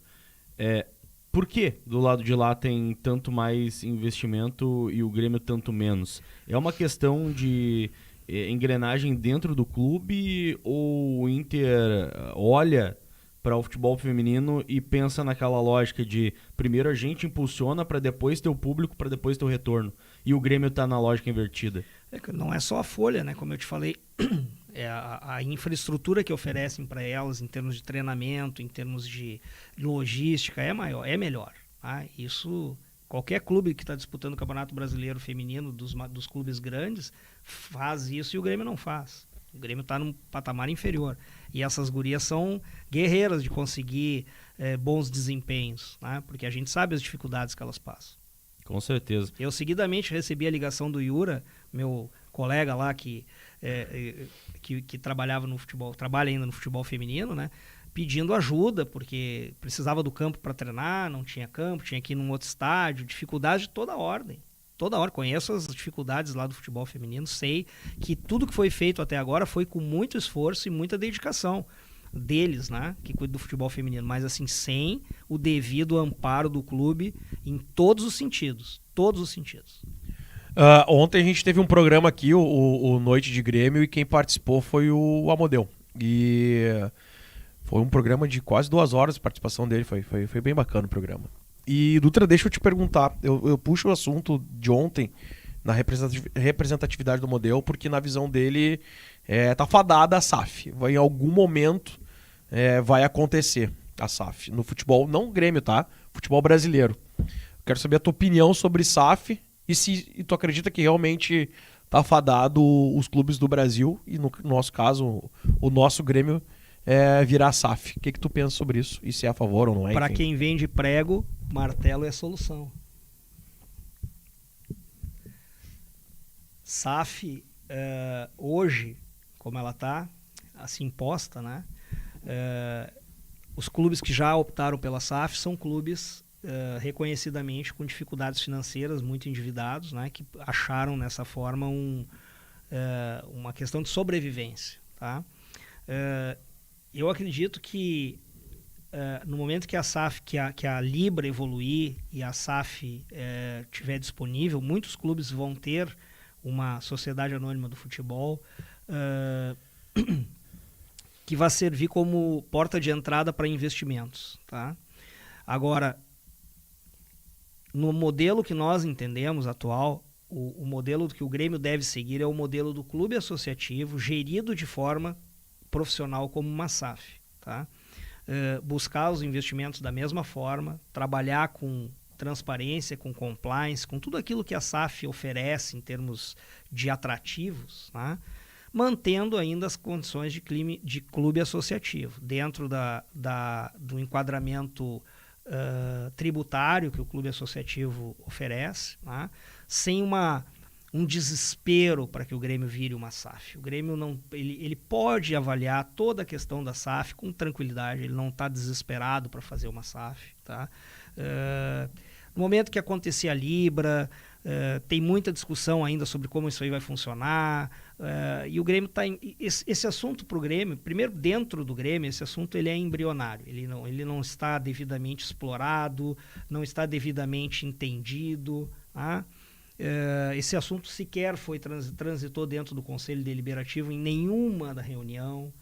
Por que do lado de lá tem tanto mais investimento e o Grêmio tanto menos? É uma questão de engrenagem dentro do clube, ou o Inter olha para o futebol feminino e pensa naquela lógica de primeiro a gente impulsiona para depois ter o público, para depois ter o retorno, e o Grêmio está na lógica invertida? Não é só a folha, né? Como eu te falei, a infraestrutura que oferecem para elas em termos de treinamento, em termos de logística é melhor. Tá? Isso, qualquer clube que está disputando o Campeonato Brasileiro Feminino dos clubes grandes faz isso e o Grêmio não faz. O Grêmio está num patamar inferior. E essas gurias são guerreiras de conseguir bons desempenhos, né? Porque a gente sabe as dificuldades que elas passam. Com certeza. Eu seguidamente recebi a ligação do Yura, meu colega lá que trabalhava no futebol, trabalha ainda no futebol feminino, né? Pedindo ajuda, porque precisava do campo para treinar, não tinha campo, tinha que ir num outro estádio, dificuldade de toda ordem. Toda hora, conheço as dificuldades lá do futebol feminino, sei que tudo que foi feito até agora foi com muito esforço e muita dedicação deles, né, que cuidam do futebol feminino, mas assim, sem o devido amparo do clube em todos os sentidos, Ontem a gente teve um programa aqui, o Noite de Grêmio, e quem participou foi o Amodeu, e foi um programa de quase 2 horas de participação dele, foi bem bacana o programa. E, Dutra, deixa eu te perguntar, eu puxo o assunto de ontem na representatividade do modelo, porque na visão dele tá fadada a SAF. Em algum momento vai acontecer a SAF no futebol, não o Grêmio, tá? Futebol brasileiro. Quero saber a tua opinião sobre SAF e se tu acredita que realmente tá fadado os clubes do Brasil e, no nosso caso, o nosso Grêmio virar SAF. O que tu pensa sobre isso? E se é a favor ou não é? Para quem vende prego, martelo é a solução. SAF, hoje, como ela está, assim imposta, né? Os clubes que já optaram pela SAF são clubes reconhecidamente com dificuldades financeiras, muito endividados, né? Que acharam nessa forma uma questão de sobrevivência, tá? Eu acredito que no momento que a SAF, que a Libra evoluir e a SAF estiver disponível, muitos clubes vão ter uma sociedade anônima do futebol que vai servir como porta de entrada para investimentos, tá? Agora, no modelo que nós entendemos atual, o modelo que o Grêmio deve seguir é o modelo do clube associativo gerido de forma profissional como uma SAF, tá? Buscar os investimentos da mesma forma, trabalhar com transparência, com compliance, com tudo aquilo que a SAF oferece em termos de atrativos, tá? Mantendo ainda as condições de clube associativo, dentro do enquadramento tributário que o clube associativo oferece, né? Sem um desespero para que o Grêmio vire uma SAF. O Grêmio ele pode avaliar toda a questão da SAF com tranquilidade, ele não está desesperado para fazer uma SAF. Tá? No momento que acontecer a Libra, tem muita discussão ainda sobre como isso aí vai funcionar, e o Grêmio está... Esse assunto para o Grêmio, primeiro dentro do Grêmio, esse assunto ele é embrionário, ele não está devidamente explorado, não está devidamente entendido, tá? Esse assunto sequer transitou dentro do Conselho Deliberativo em nenhuma da reunião.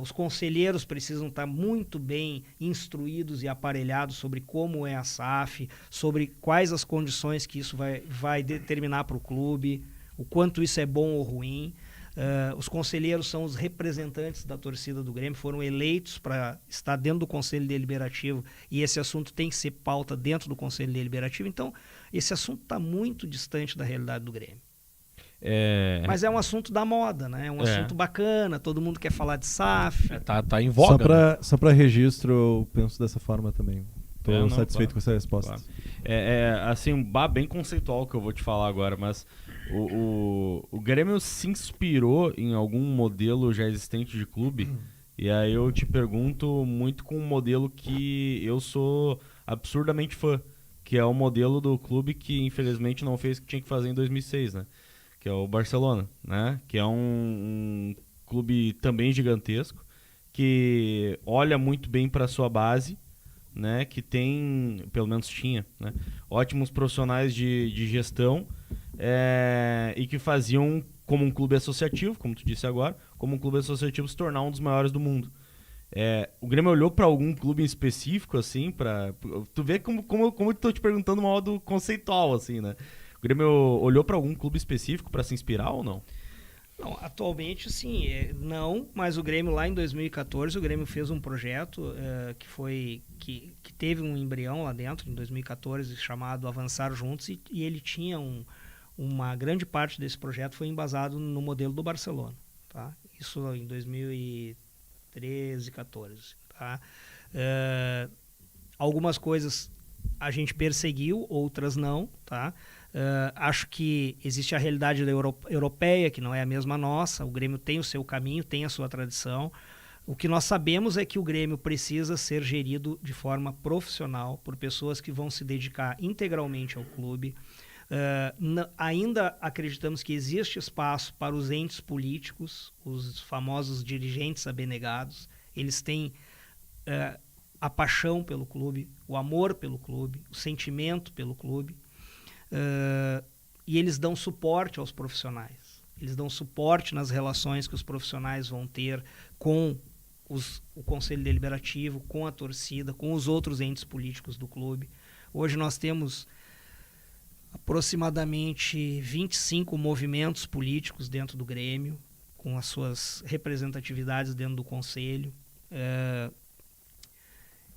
Os conselheiros precisam estar muito bem instruídos e aparelhados sobre como é a SAF, sobre quais as condições que isso vai determinar para o clube, o quanto isso é bom ou ruim. Os conselheiros são os representantes da torcida do Grêmio, foram eleitos para estar dentro do Conselho Deliberativo, e esse assunto tem que ser pauta dentro do Conselho Deliberativo. Então, esse assunto está muito distante da realidade do Grêmio. Mas é um assunto da moda, né? É um assunto bacana, todo mundo quer falar de SAF. Tá em voga. Só para registro, eu penso dessa forma também. Estou satisfeito com essa resposta. Claro. Assim, bem conceitual que eu vou te falar agora, mas o Grêmio se inspirou em algum modelo já existente de clube, e aí eu te pergunto muito com um modelo que eu sou absurdamente fã, que é o modelo do clube que infelizmente não fez o que tinha que fazer em 2006, né? Que é o Barcelona, né? Que é um clube também gigantesco, que olha muito bem para a sua base, né? Que tem, pelo menos tinha, né? Ótimos profissionais de gestão, e que faziam, como um clube associativo, como tu disse agora, como um clube associativo se tornar um dos maiores do mundo. O Grêmio olhou para algum clube em específico, assim, tu vê como eu tô te perguntando um modo conceitual, assim, né? O Grêmio olhou para algum clube específico para se inspirar ou não? Não, atualmente sim, não, mas o Grêmio lá em 2014, o Grêmio fez um projeto que teve um embrião lá dentro, em 2014, chamado Avançar Juntos, e ele tinha uma grande parte desse projeto foi embasado no modelo do Barcelona, tá? Isso em 2013, 14, tá? Algumas coisas a gente perseguiu, outras não, tá? Acho que existe a realidade europeia, que não é a mesma nossa. O Grêmio tem o seu caminho, tem a sua tradição. O que nós sabemos é que o Grêmio precisa ser gerido de forma profissional por pessoas que vão se dedicar integralmente ao clube. Ainda acreditamos que existe espaço para os entes políticos, os famosos dirigentes abnegados. Eles têm a paixão pelo clube, o amor pelo clube, o sentimento pelo clube. E eles dão suporte aos profissionais. Eles dão suporte nas relações que os profissionais vão ter com o Conselho Deliberativo, com a torcida, com os outros entes políticos do clube. Hoje nós temos aproximadamente 25 movimentos políticos dentro do Grêmio, com as suas representatividades dentro do Conselho.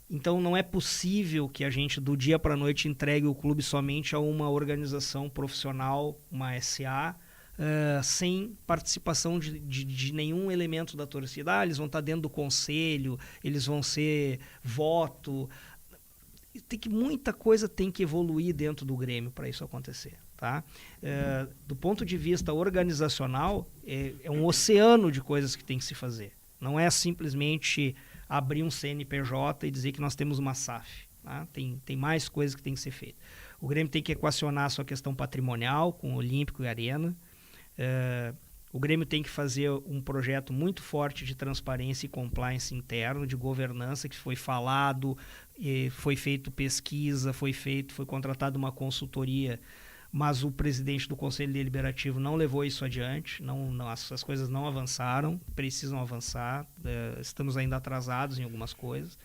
Então não é possível que a gente do dia para a noite entregue o clube somente a uma organização profissional, uma SA, sem participação de nenhum elemento da torcida. Eles vão estar dentro do conselho, eles vão ser voto. Muita coisa tem que evoluir dentro do Grêmio para isso acontecer. Tá? Do ponto de vista organizacional, é um oceano de coisas que tem que se fazer. Não é simplesmente abrir um CNPJ e dizer que nós temos uma SAF. Tá? Tem mais coisas que tem que ser feitas. O Grêmio tem que equacionar a sua questão patrimonial com o Olímpico e Arena. O Grêmio tem que fazer um projeto muito forte de transparência e compliance interno, de governança, que foi falado, foi feito pesquisa, foi contratada uma consultoria, mas o presidente do Conselho Deliberativo não levou isso adiante, as coisas não avançaram, precisam avançar, estamos ainda atrasados em algumas coisas.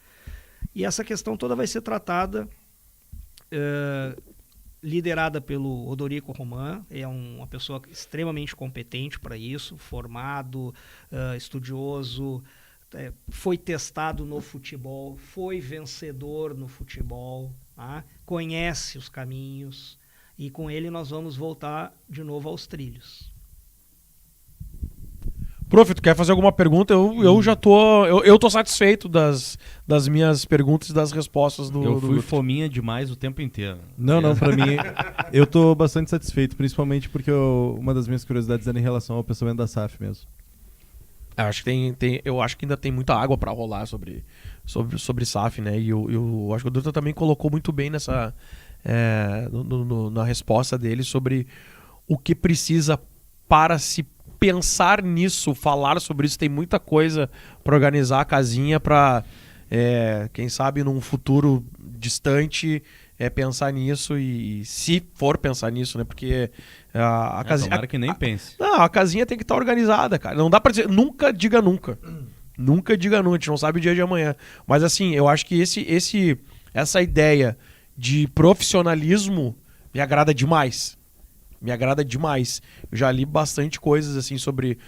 E essa questão toda vai ser tratada, liderada pelo Odorico Roman, é uma pessoa extremamente competente para isso, formado, estudioso, foi testado no futebol, foi vencedor no futebol, tá? Conhece os caminhos. E com ele nós vamos voltar de novo aos trilhos. Prof, tu quer fazer alguma pergunta? Eu já tô... Eu tô satisfeito das minhas perguntas e das respostas do... Eu fui do... fominha demais o tempo inteiro. Não, pra mim, eu tô bastante satisfeito, principalmente porque uma das minhas curiosidades era em relação ao pensamento da SAF mesmo. Eu acho que ainda tem muita água pra rolar sobre SAF, né? E eu acho que o Dutra também colocou muito bem nessa... na resposta dele sobre o que precisa para se pensar nisso, falar sobre isso. Tem muita coisa para organizar a casinha para, quem sabe, num futuro distante, pensar nisso e se for pensar nisso, né? Porque a casinha... Tomara que nem pense. Não, a casinha tem que estar organizada, cara. Não dá pra dizer... Nunca diga nunca. Nunca diga nunca. A gente não sabe o dia de amanhã. Mas assim, eu acho que essa ideia de profissionalismo me agrada demais. Me agrada demais. Eu já li bastante coisas assim sobre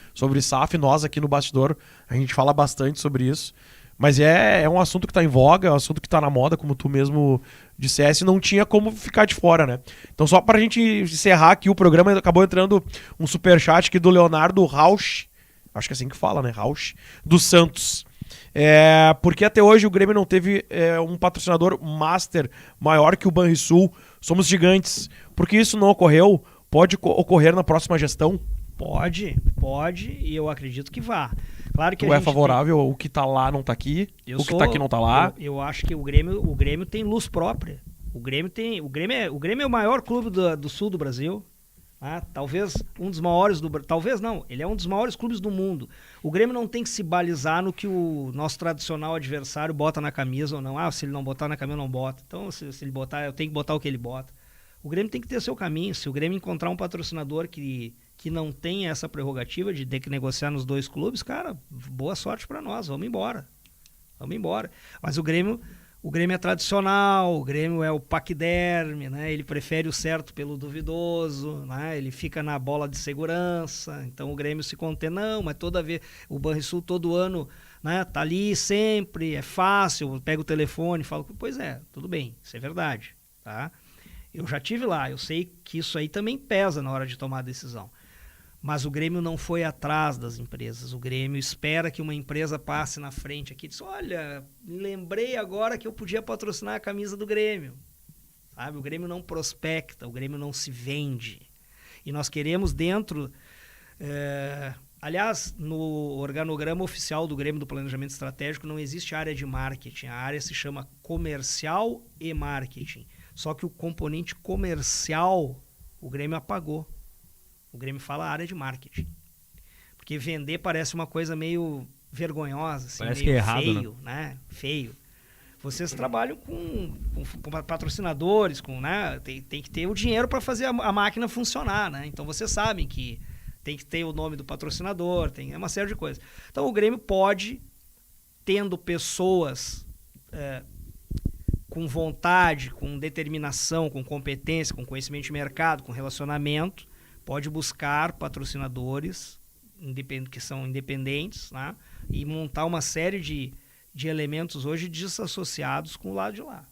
SAF. Nós aqui no Bastidor, a gente fala bastante sobre isso. Mas é um assunto que está em voga, é um assunto que está na moda, como tu mesmo dissesse, não tinha como ficar de fora, né? Então só pra gente encerrar aqui o programa, acabou entrando um superchat aqui do Leonardo Rausch, acho que é assim que fala, né? Rausch, do Santos. Porque até hoje o Grêmio não teve um patrocinador master maior que o Banrisul. Somos gigantes. Porque isso não ocorreu? Pode ocorrer na próxima gestão? Pode, e eu acredito que vá. Claro que tu é favorável, o que tá lá não tá aqui, que tá aqui não tá lá? Eu acho que o Grêmio tem luz própria. O Grêmio é o maior clube do sul do Brasil. Talvez um dos maiores talvez não, ele é um dos maiores clubes do mundo. O Grêmio não tem que se balizar no que o nosso tradicional adversário bota na camisa ou não. Se ele não botar na camisa, eu não boto. Então, se ele botar, eu tenho que botar o que ele bota. O Grêmio tem que ter seu caminho. Se o Grêmio encontrar um patrocinador que não tem essa prerrogativa de ter que negociar nos dois clubes, cara, boa sorte para nós, vamos embora. Mas o Grêmio é tradicional, o Grêmio é o paquiderme, né? Ele prefere o certo pelo duvidoso, né? Ele fica na bola de segurança, então o Grêmio se contém, não, mas toda vez, o Banrisul todo ano, né, tá ali sempre, é fácil, pega o telefone e fala, pois é, tudo bem, isso é verdade, tá? Eu já tive lá, eu sei que isso aí também pesa na hora de tomar a decisão. Mas o Grêmio não foi atrás das empresas. O Grêmio espera que uma empresa passe na frente aqui e diz, olha, lembrei agora que eu podia patrocinar a camisa do Grêmio. Sabe? O Grêmio não prospecta, o Grêmio não se vende. E nós queremos dentro... aliás, no organograma oficial do Grêmio do Planejamento Estratégico não existe área de marketing. A área se chama comercial e marketing. Só que o componente comercial o Grêmio apagou. O Grêmio fala área de marketing. Porque vender parece uma coisa meio vergonhosa, assim, parece meio que é errado, feio, né? Feio. Vocês trabalham com patrocinadores, né? Tem que ter o dinheiro para fazer a máquina funcionar, né? Então vocês sabem que tem que ter o nome do patrocinador, é uma série de coisas. Então o Grêmio pode, tendo pessoas com vontade, com determinação, com competência, com conhecimento de mercado, com relacionamento, pode buscar patrocinadores que são independentes, né? E montar uma série de elementos hoje desassociados com o lado de lá.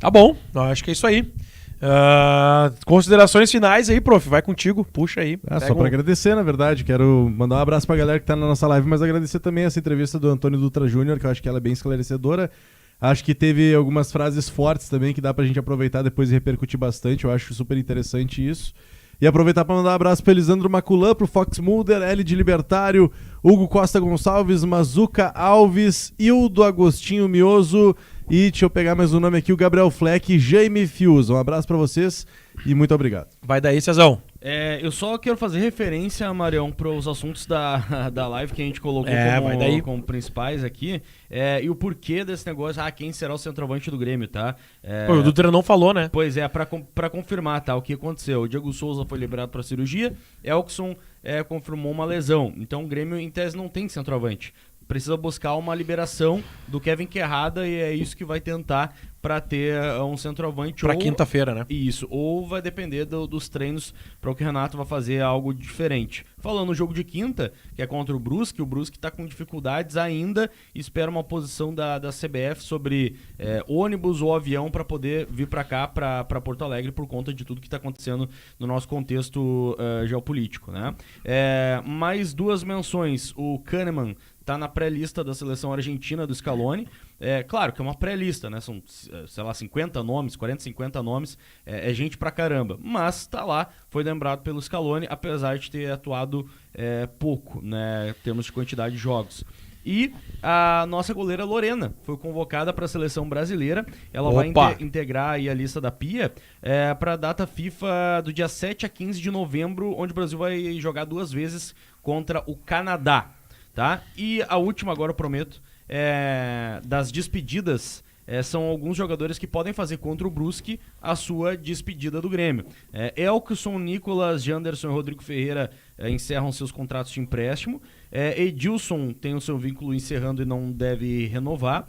Tá bom, acho que é isso aí. Considerações finais aí, prof, vai contigo, puxa aí. Só para agradecer, na verdade, quero mandar um abraço pra galera que tá na nossa live, mas agradecer também essa entrevista do Antônio Dutra Júnior, que eu acho que ela é bem esclarecedora. Acho que teve algumas frases fortes também que dá pra gente aproveitar depois e repercutir bastante, eu acho super interessante isso. E aproveitar para mandar um abraço para Elisandro Maculan, pro Fox Mulder, L de Libertário, Hugo Costa Gonçalves, Mazuca Alves, Hildo Agostinho Mioso e, deixa eu pegar mais um nome aqui, o Gabriel Fleck e Jaime Fiuza. Um abraço para vocês e muito obrigado. Vai daí, Cezão. Eu só quero fazer referência, Marião, para os assuntos da live que a gente colocou como principais aqui, e o porquê desse negócio, quem será o centroavante do Grêmio, tá? O Dutra não falou, né? Pois é, para confirmar, tá, o que aconteceu. O Diego Souza foi liberado para cirurgia, Elkson confirmou uma lesão, então o Grêmio, em tese, não tem centroavante. precisa buscar uma liberação do Kevin Querrada e é isso que vai tentar para ter um centroavante. Pra quinta-feira, né? Isso, ou vai depender dos treinos para o que o Renato vai fazer algo diferente. Falando no jogo de quinta, que é contra o Brusque está com dificuldades ainda, espera uma posição da CBF sobre ônibus ou avião para poder vir para cá, para Porto Alegre, por conta de tudo que está acontecendo no nosso contexto geopolítico, né? Mais duas menções, o Kahneman tá na pré-lista da seleção argentina do Scaloni. Claro que é uma pré-lista, né? São, sei lá, 50 nomes, 40, 50 nomes. É gente pra caramba. Mas tá lá, foi lembrado pelo Scaloni, apesar de ter atuado pouco, né? Em termos de quantidade de jogos. E a nossa goleira Lorena foi convocada para a seleção brasileira. Ela vai integrar aí a lista da Pia para a data FIFA do dia 7 a 15 de novembro, onde o Brasil vai jogar 2 vezes contra o Canadá. Tá? E a última, agora eu prometo, das despedidas, são alguns jogadores que podem fazer contra o Brusque a sua despedida do Grêmio. Elkson, Nicolas, Janderson e Rodrigo Ferreira encerram seus contratos de empréstimo. Edilson tem o seu vínculo encerrando e não deve renovar.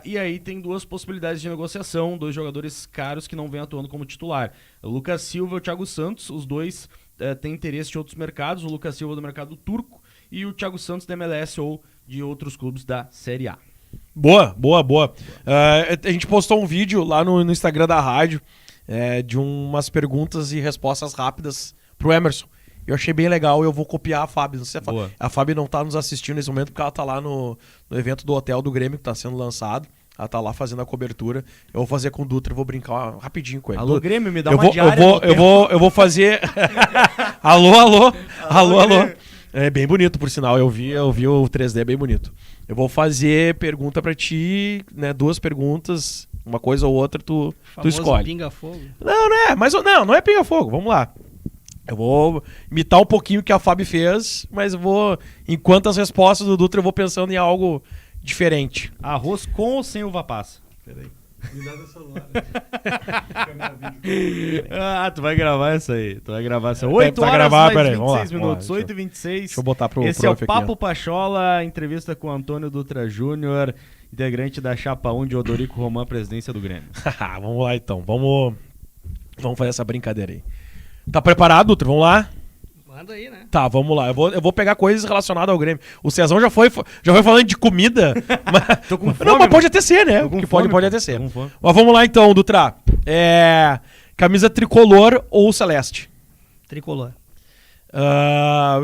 E aí tem 2 possibilidades de negociação, 2 jogadores caros que não vêm atuando como titular. O Lucas Silva e o Thiago Santos, os dois têm interesse de outros mercados, o Lucas Silva do mercado turco e o Thiago Santos da MLS ou de outros clubes da Série A. Boa. A gente postou um vídeo lá no Instagram da rádio de umas perguntas e respostas rápidas pro Emerson. Eu achei bem legal e eu vou copiar a Fábio. Não sei se a Fábio não tá nos assistindo nesse momento porque ela tá lá no evento do Hotel do Grêmio que tá sendo lançado. Ela tá lá fazendo a cobertura. Eu vou fazer com o Dutra, eu vou brincar rapidinho com ele. Alô, Grêmio, me dá uma diária. Eu vou fazer... Alô. É bem bonito, por sinal. Eu vi o 3D, é bem bonito. Eu vou fazer pergunta pra ti, né? 2 perguntas, uma coisa ou outra, tu escolhe. Pinga-fogo. Não é pinga-fogo. Vamos lá. Eu vou imitar um pouquinho o que a Fábio fez, mas enquanto as respostas do Dutra, eu vou pensando em algo diferente. Arroz com ou sem uva passa? Peraí. Me dá do celular. Tu vai gravar essa aí. 8 horas mais 26 minutos. 8h26. Deixa eu botar pro Esse é o Papo Pachola, entrevista com o Antônio Dutra Júnior, integrante da Chapa 1 de Odorico Román, presidência do Grêmio. Vamos lá então. Vamos fazer essa brincadeira aí. Tá preparado, Dutra? Vamos lá? Manda aí, né? Tá, vamos lá. Eu vou pegar coisas relacionadas ao Grêmio. O Cezão já foi falando de comida. Mas... Tô com fome. Não, mas pode até ser, né? Que pode até ser. Mas vamos lá então, Dutra. Camisa tricolor ou celeste? Tricolor.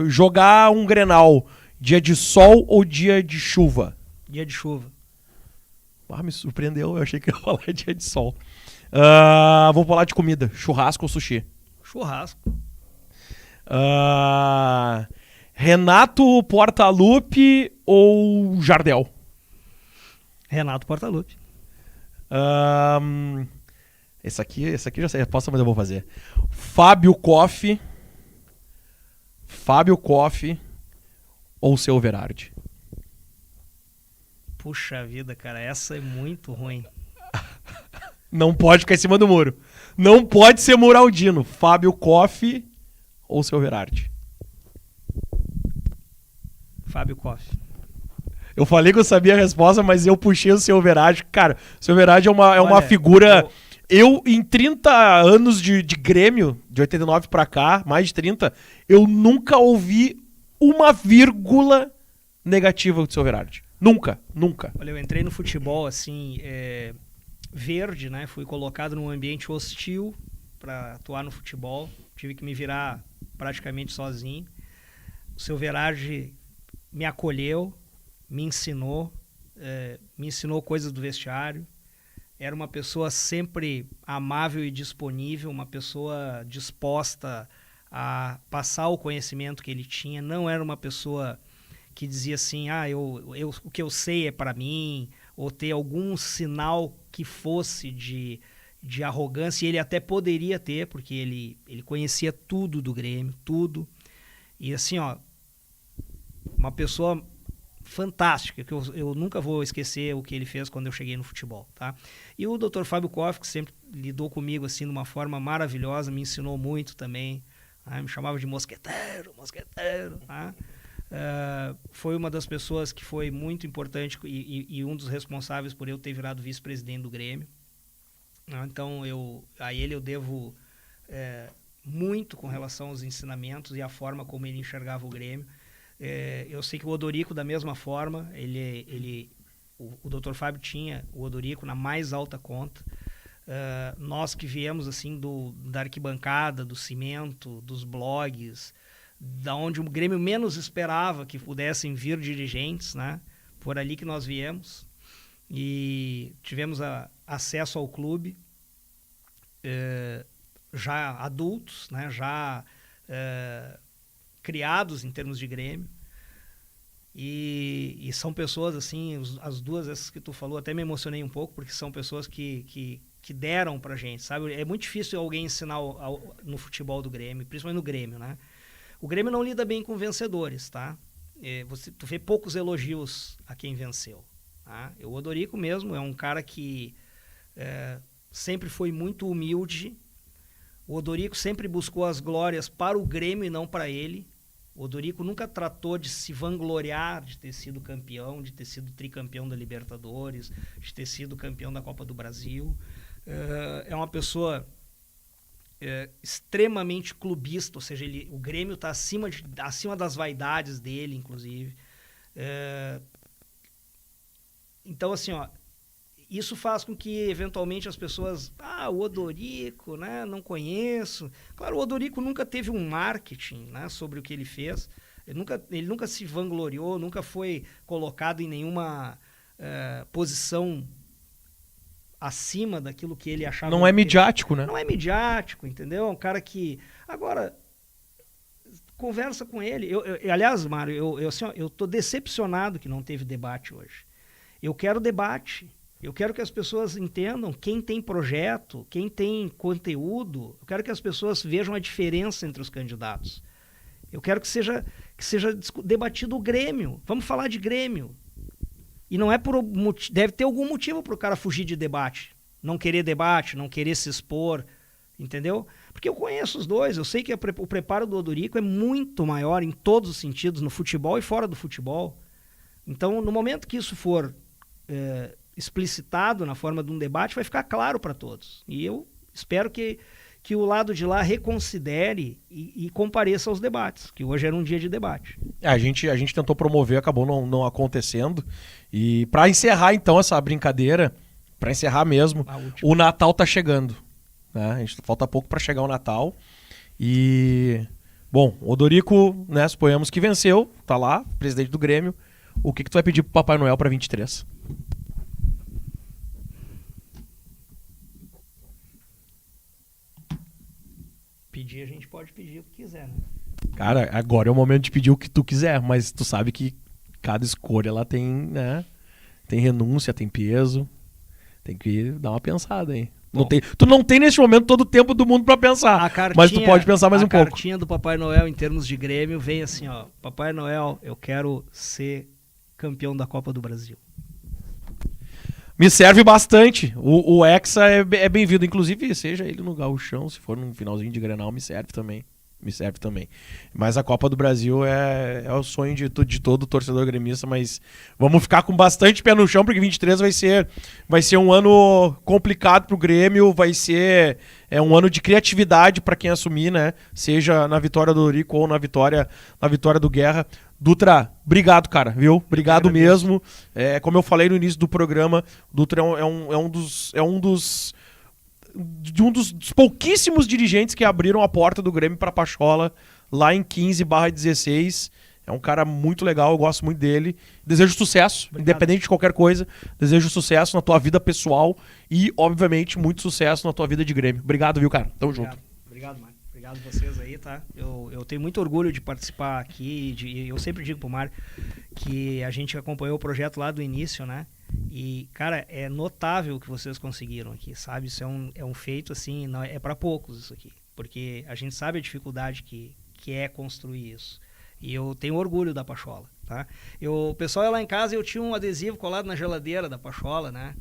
Jogar um Grenal, dia de sol ou dia de chuva? Dia de chuva. Me surpreendeu. Eu achei que ia falar dia de sol. Vou falar de comida. Churrasco ou sushi? Churrasco. Renato Portaluppi ou Jardel? Renato Portaluppi. Esse aqui já sei a resposta, mas eu vou fazer. Fábio Koff ou Seu Verardi? Puxa vida, cara, essa é muito ruim. Não pode ficar em cima do muro. Não pode ser Muraldino. Fábio Koff ou Seu Verardi? Fábio Koff. Eu falei que eu sabia a resposta, mas eu puxei o Seu Verardi. Cara, o Seu Verardi é uma figura... Eu, em 30 anos de Grêmio, de 89 pra cá, mais de 30, eu nunca ouvi uma vírgula negativa do Seu Verardi. Nunca. Olha, eu entrei no futebol, assim, verde, né? Fui colocado num ambiente hostil para atuar no futebol. Tive que me virar praticamente sozinho. O Seu Verardi me acolheu, me ensinou coisas do vestiário. Era uma pessoa sempre amável e disponível, uma pessoa disposta a passar o conhecimento que ele tinha. Não era uma pessoa que dizia assim, o que eu sei é para mim, ou ter algum sinal que fosse de arrogância. E ele até poderia ter, porque ele conhecia tudo do Grêmio, tudo. E assim, uma pessoa fantástica, que eu nunca vou esquecer o que ele fez quando eu cheguei no futebol, tá? E o Dr. Fábio Koff, que sempre lidou comigo assim de uma forma maravilhosa, me ensinou muito também, me chamava de mosqueteiro, tá? foi uma das pessoas que foi muito importante e um dos responsáveis por eu ter virado vice-presidente do Grêmio. Então, a ele eu devo muito com relação aos ensinamentos e a forma como ele enxergava o Grêmio. Eu sei que o Odorico, da mesma forma, o Dr. Fábio tinha o Odorico na mais alta conta. Nós que viemos assim da arquibancada, do cimento, dos blogs, da onde o Grêmio menos esperava que pudessem vir dirigentes, né? Por ali que nós viemos e tivemos acesso ao clube já adultos, né? Já criados em termos de Grêmio. E são pessoas assim, as duas essas que tu falou, até me emocionei um pouco, porque são pessoas que deram pra gente, sabe? É muito difícil alguém ensinar no futebol do Grêmio, principalmente no Grêmio, né? O Grêmio não lida bem com vencedores, tá? Tu vê poucos elogios a quem venceu, tá? O Odorico mesmo é um cara que sempre foi muito humilde. O Odorico sempre buscou as glórias para o Grêmio e não para ele. O Odorico nunca tratou de se vangloriar de ter sido campeão, de ter sido tricampeão da Libertadores, de ter sido campeão da Copa do Brasil. É uma pessoa extremamente clubista, ou seja, o Grêmio está acima das vaidades dele, inclusive. Então, assim, isso faz com que, eventualmente, as pessoas... o Odorico, né? Não conheço. Claro, o Odorico nunca teve um marketing, né, sobre o que ele fez. Ele nunca se vangloriou, nunca foi colocado em nenhuma posição acima daquilo que ele achava. Não é midiático, né? Não é midiático, entendeu? É um cara que... Agora, conversa com ele. Aliás, Mário, eu tô decepcionado que não teve debate hoje. Eu quero debate. Eu quero que as pessoas entendam quem tem projeto, quem tem conteúdo. Eu quero que as pessoas vejam a diferença entre os candidatos. Eu quero que seja debatido o Grêmio. Vamos falar de Grêmio. E não é deve ter algum motivo para o cara fugir de debate. Não querer debate, não querer se expor, entendeu? Porque eu conheço os dois. Eu sei que o preparo do Odorico é muito maior em todos os sentidos, no futebol e fora do futebol. Então, no momento que isso for... explicitado na forma de um debate, vai ficar claro para todos. E eu espero que o lado de lá reconsidere e compareça aos debates, que hoje era um dia de debate. A gente tentou promover, acabou não acontecendo. E para encerrar, então, essa brincadeira, para encerrar mesmo, o Natal tá chegando, né? Falta pouco para chegar o Natal. E, bom, o Odorico, né, suponhamos que venceu, tá lá, presidente do Grêmio. O que tu vai pedir pro Papai Noel para 23? Pedir, a gente pode pedir o que quiser, né? Cara, agora é o momento de pedir o que tu quiser, mas tu sabe que cada escolha ela tem, né? Tem renúncia, tem peso. Tem que dar uma pensada aí. Tu não tem neste momento todo o tempo do mundo pra pensar, mas tu pode pensar mais um pouco. A cartinha do Papai Noel em termos de Grêmio vem assim, ó: Papai Noel, eu quero ser campeão da Copa do Brasil. Me serve bastante. O Hexa é bem-vindo. Inclusive, seja ele no gauchão, se for num finalzinho de Grenal, me serve também. Mas a Copa do Brasil é o sonho de todo torcedor gremista, mas vamos ficar com bastante pé no chão, porque 23 vai ser um ano complicado pro Grêmio, vai ser um ano de criatividade para quem assumir, né? Seja na vitória do Odorico ou na vitória do Guerra. Dutra, obrigado, cara, viu? Obrigado mesmo. Como eu falei no início do programa, Dutra é um dos pouquíssimos dirigentes que abriram a porta do Grêmio para Pachola lá em 15/16. É um cara muito legal, eu gosto muito dele. Desejo sucesso, independente de qualquer coisa. Desejo sucesso na tua vida pessoal e, obviamente, muito sucesso na tua vida de Grêmio. Obrigado, viu, cara? Tamo junto. Obrigado, Mário. Obrigado a vocês aí, tá? Eu tenho muito orgulho de participar aqui. Eu sempre digo pro Mário que a gente acompanhou o projeto lá do início, né? E, cara, é notável o que vocês conseguiram aqui, sabe? Isso é um feito, assim, não, é para poucos isso aqui. Porque a gente sabe a dificuldade que é construir isso. E eu tenho orgulho da Pachola, tá? O pessoal ia lá em casa e eu tinha um adesivo colado na geladeira da Pachola, né?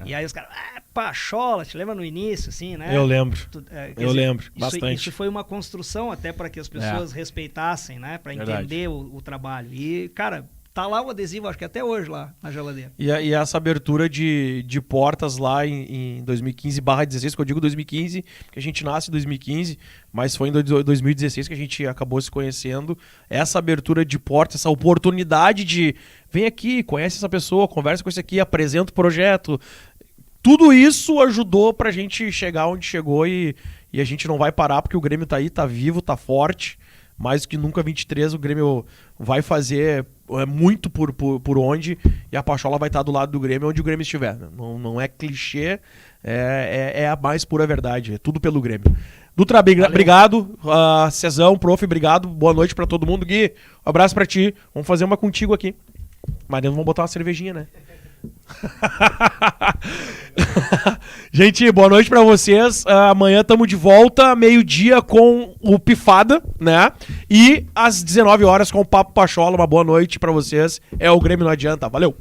E aí os caras, Pachola, te lembra no início, assim, né? Eu lembro. Quer Eu dizer, lembro, isso, bastante. Isso foi uma construção até para que as pessoas respeitassem, né? Para Verdade. entender o trabalho. E, cara, tá lá o adesivo, acho que até hoje lá na geladeira. E essa abertura de portas lá em 2015/16, que eu digo 2015, porque a gente nasce em 2015, mas foi em 2016 que a gente acabou se conhecendo. Essa abertura de portas, essa oportunidade de vem aqui, conhece essa pessoa, conversa com esse aqui, apresenta o projeto. Tudo isso ajudou pra gente chegar onde chegou e a gente não vai parar porque o Grêmio tá aí, tá vivo, tá forte. Mais do que nunca 23, o Grêmio vai fazer muito por onde e a Pachola vai estar do lado do Grêmio onde o Grêmio estiver. Não é clichê, é a mais pura verdade, é tudo pelo Grêmio. Dutra, obrigado. Cezão, prof, obrigado. Boa noite pra todo mundo. Gui, um abraço pra ti. Vamos fazer uma contigo aqui. Mas vamos botar uma cervejinha, né? Gente, boa noite pra vocês. Amanhã estamos de volta, meio-dia com o Pifada, né? E às 19 horas com o Papo Pachola. Uma boa noite pra vocês. É o Grêmio Não Adianta. Valeu!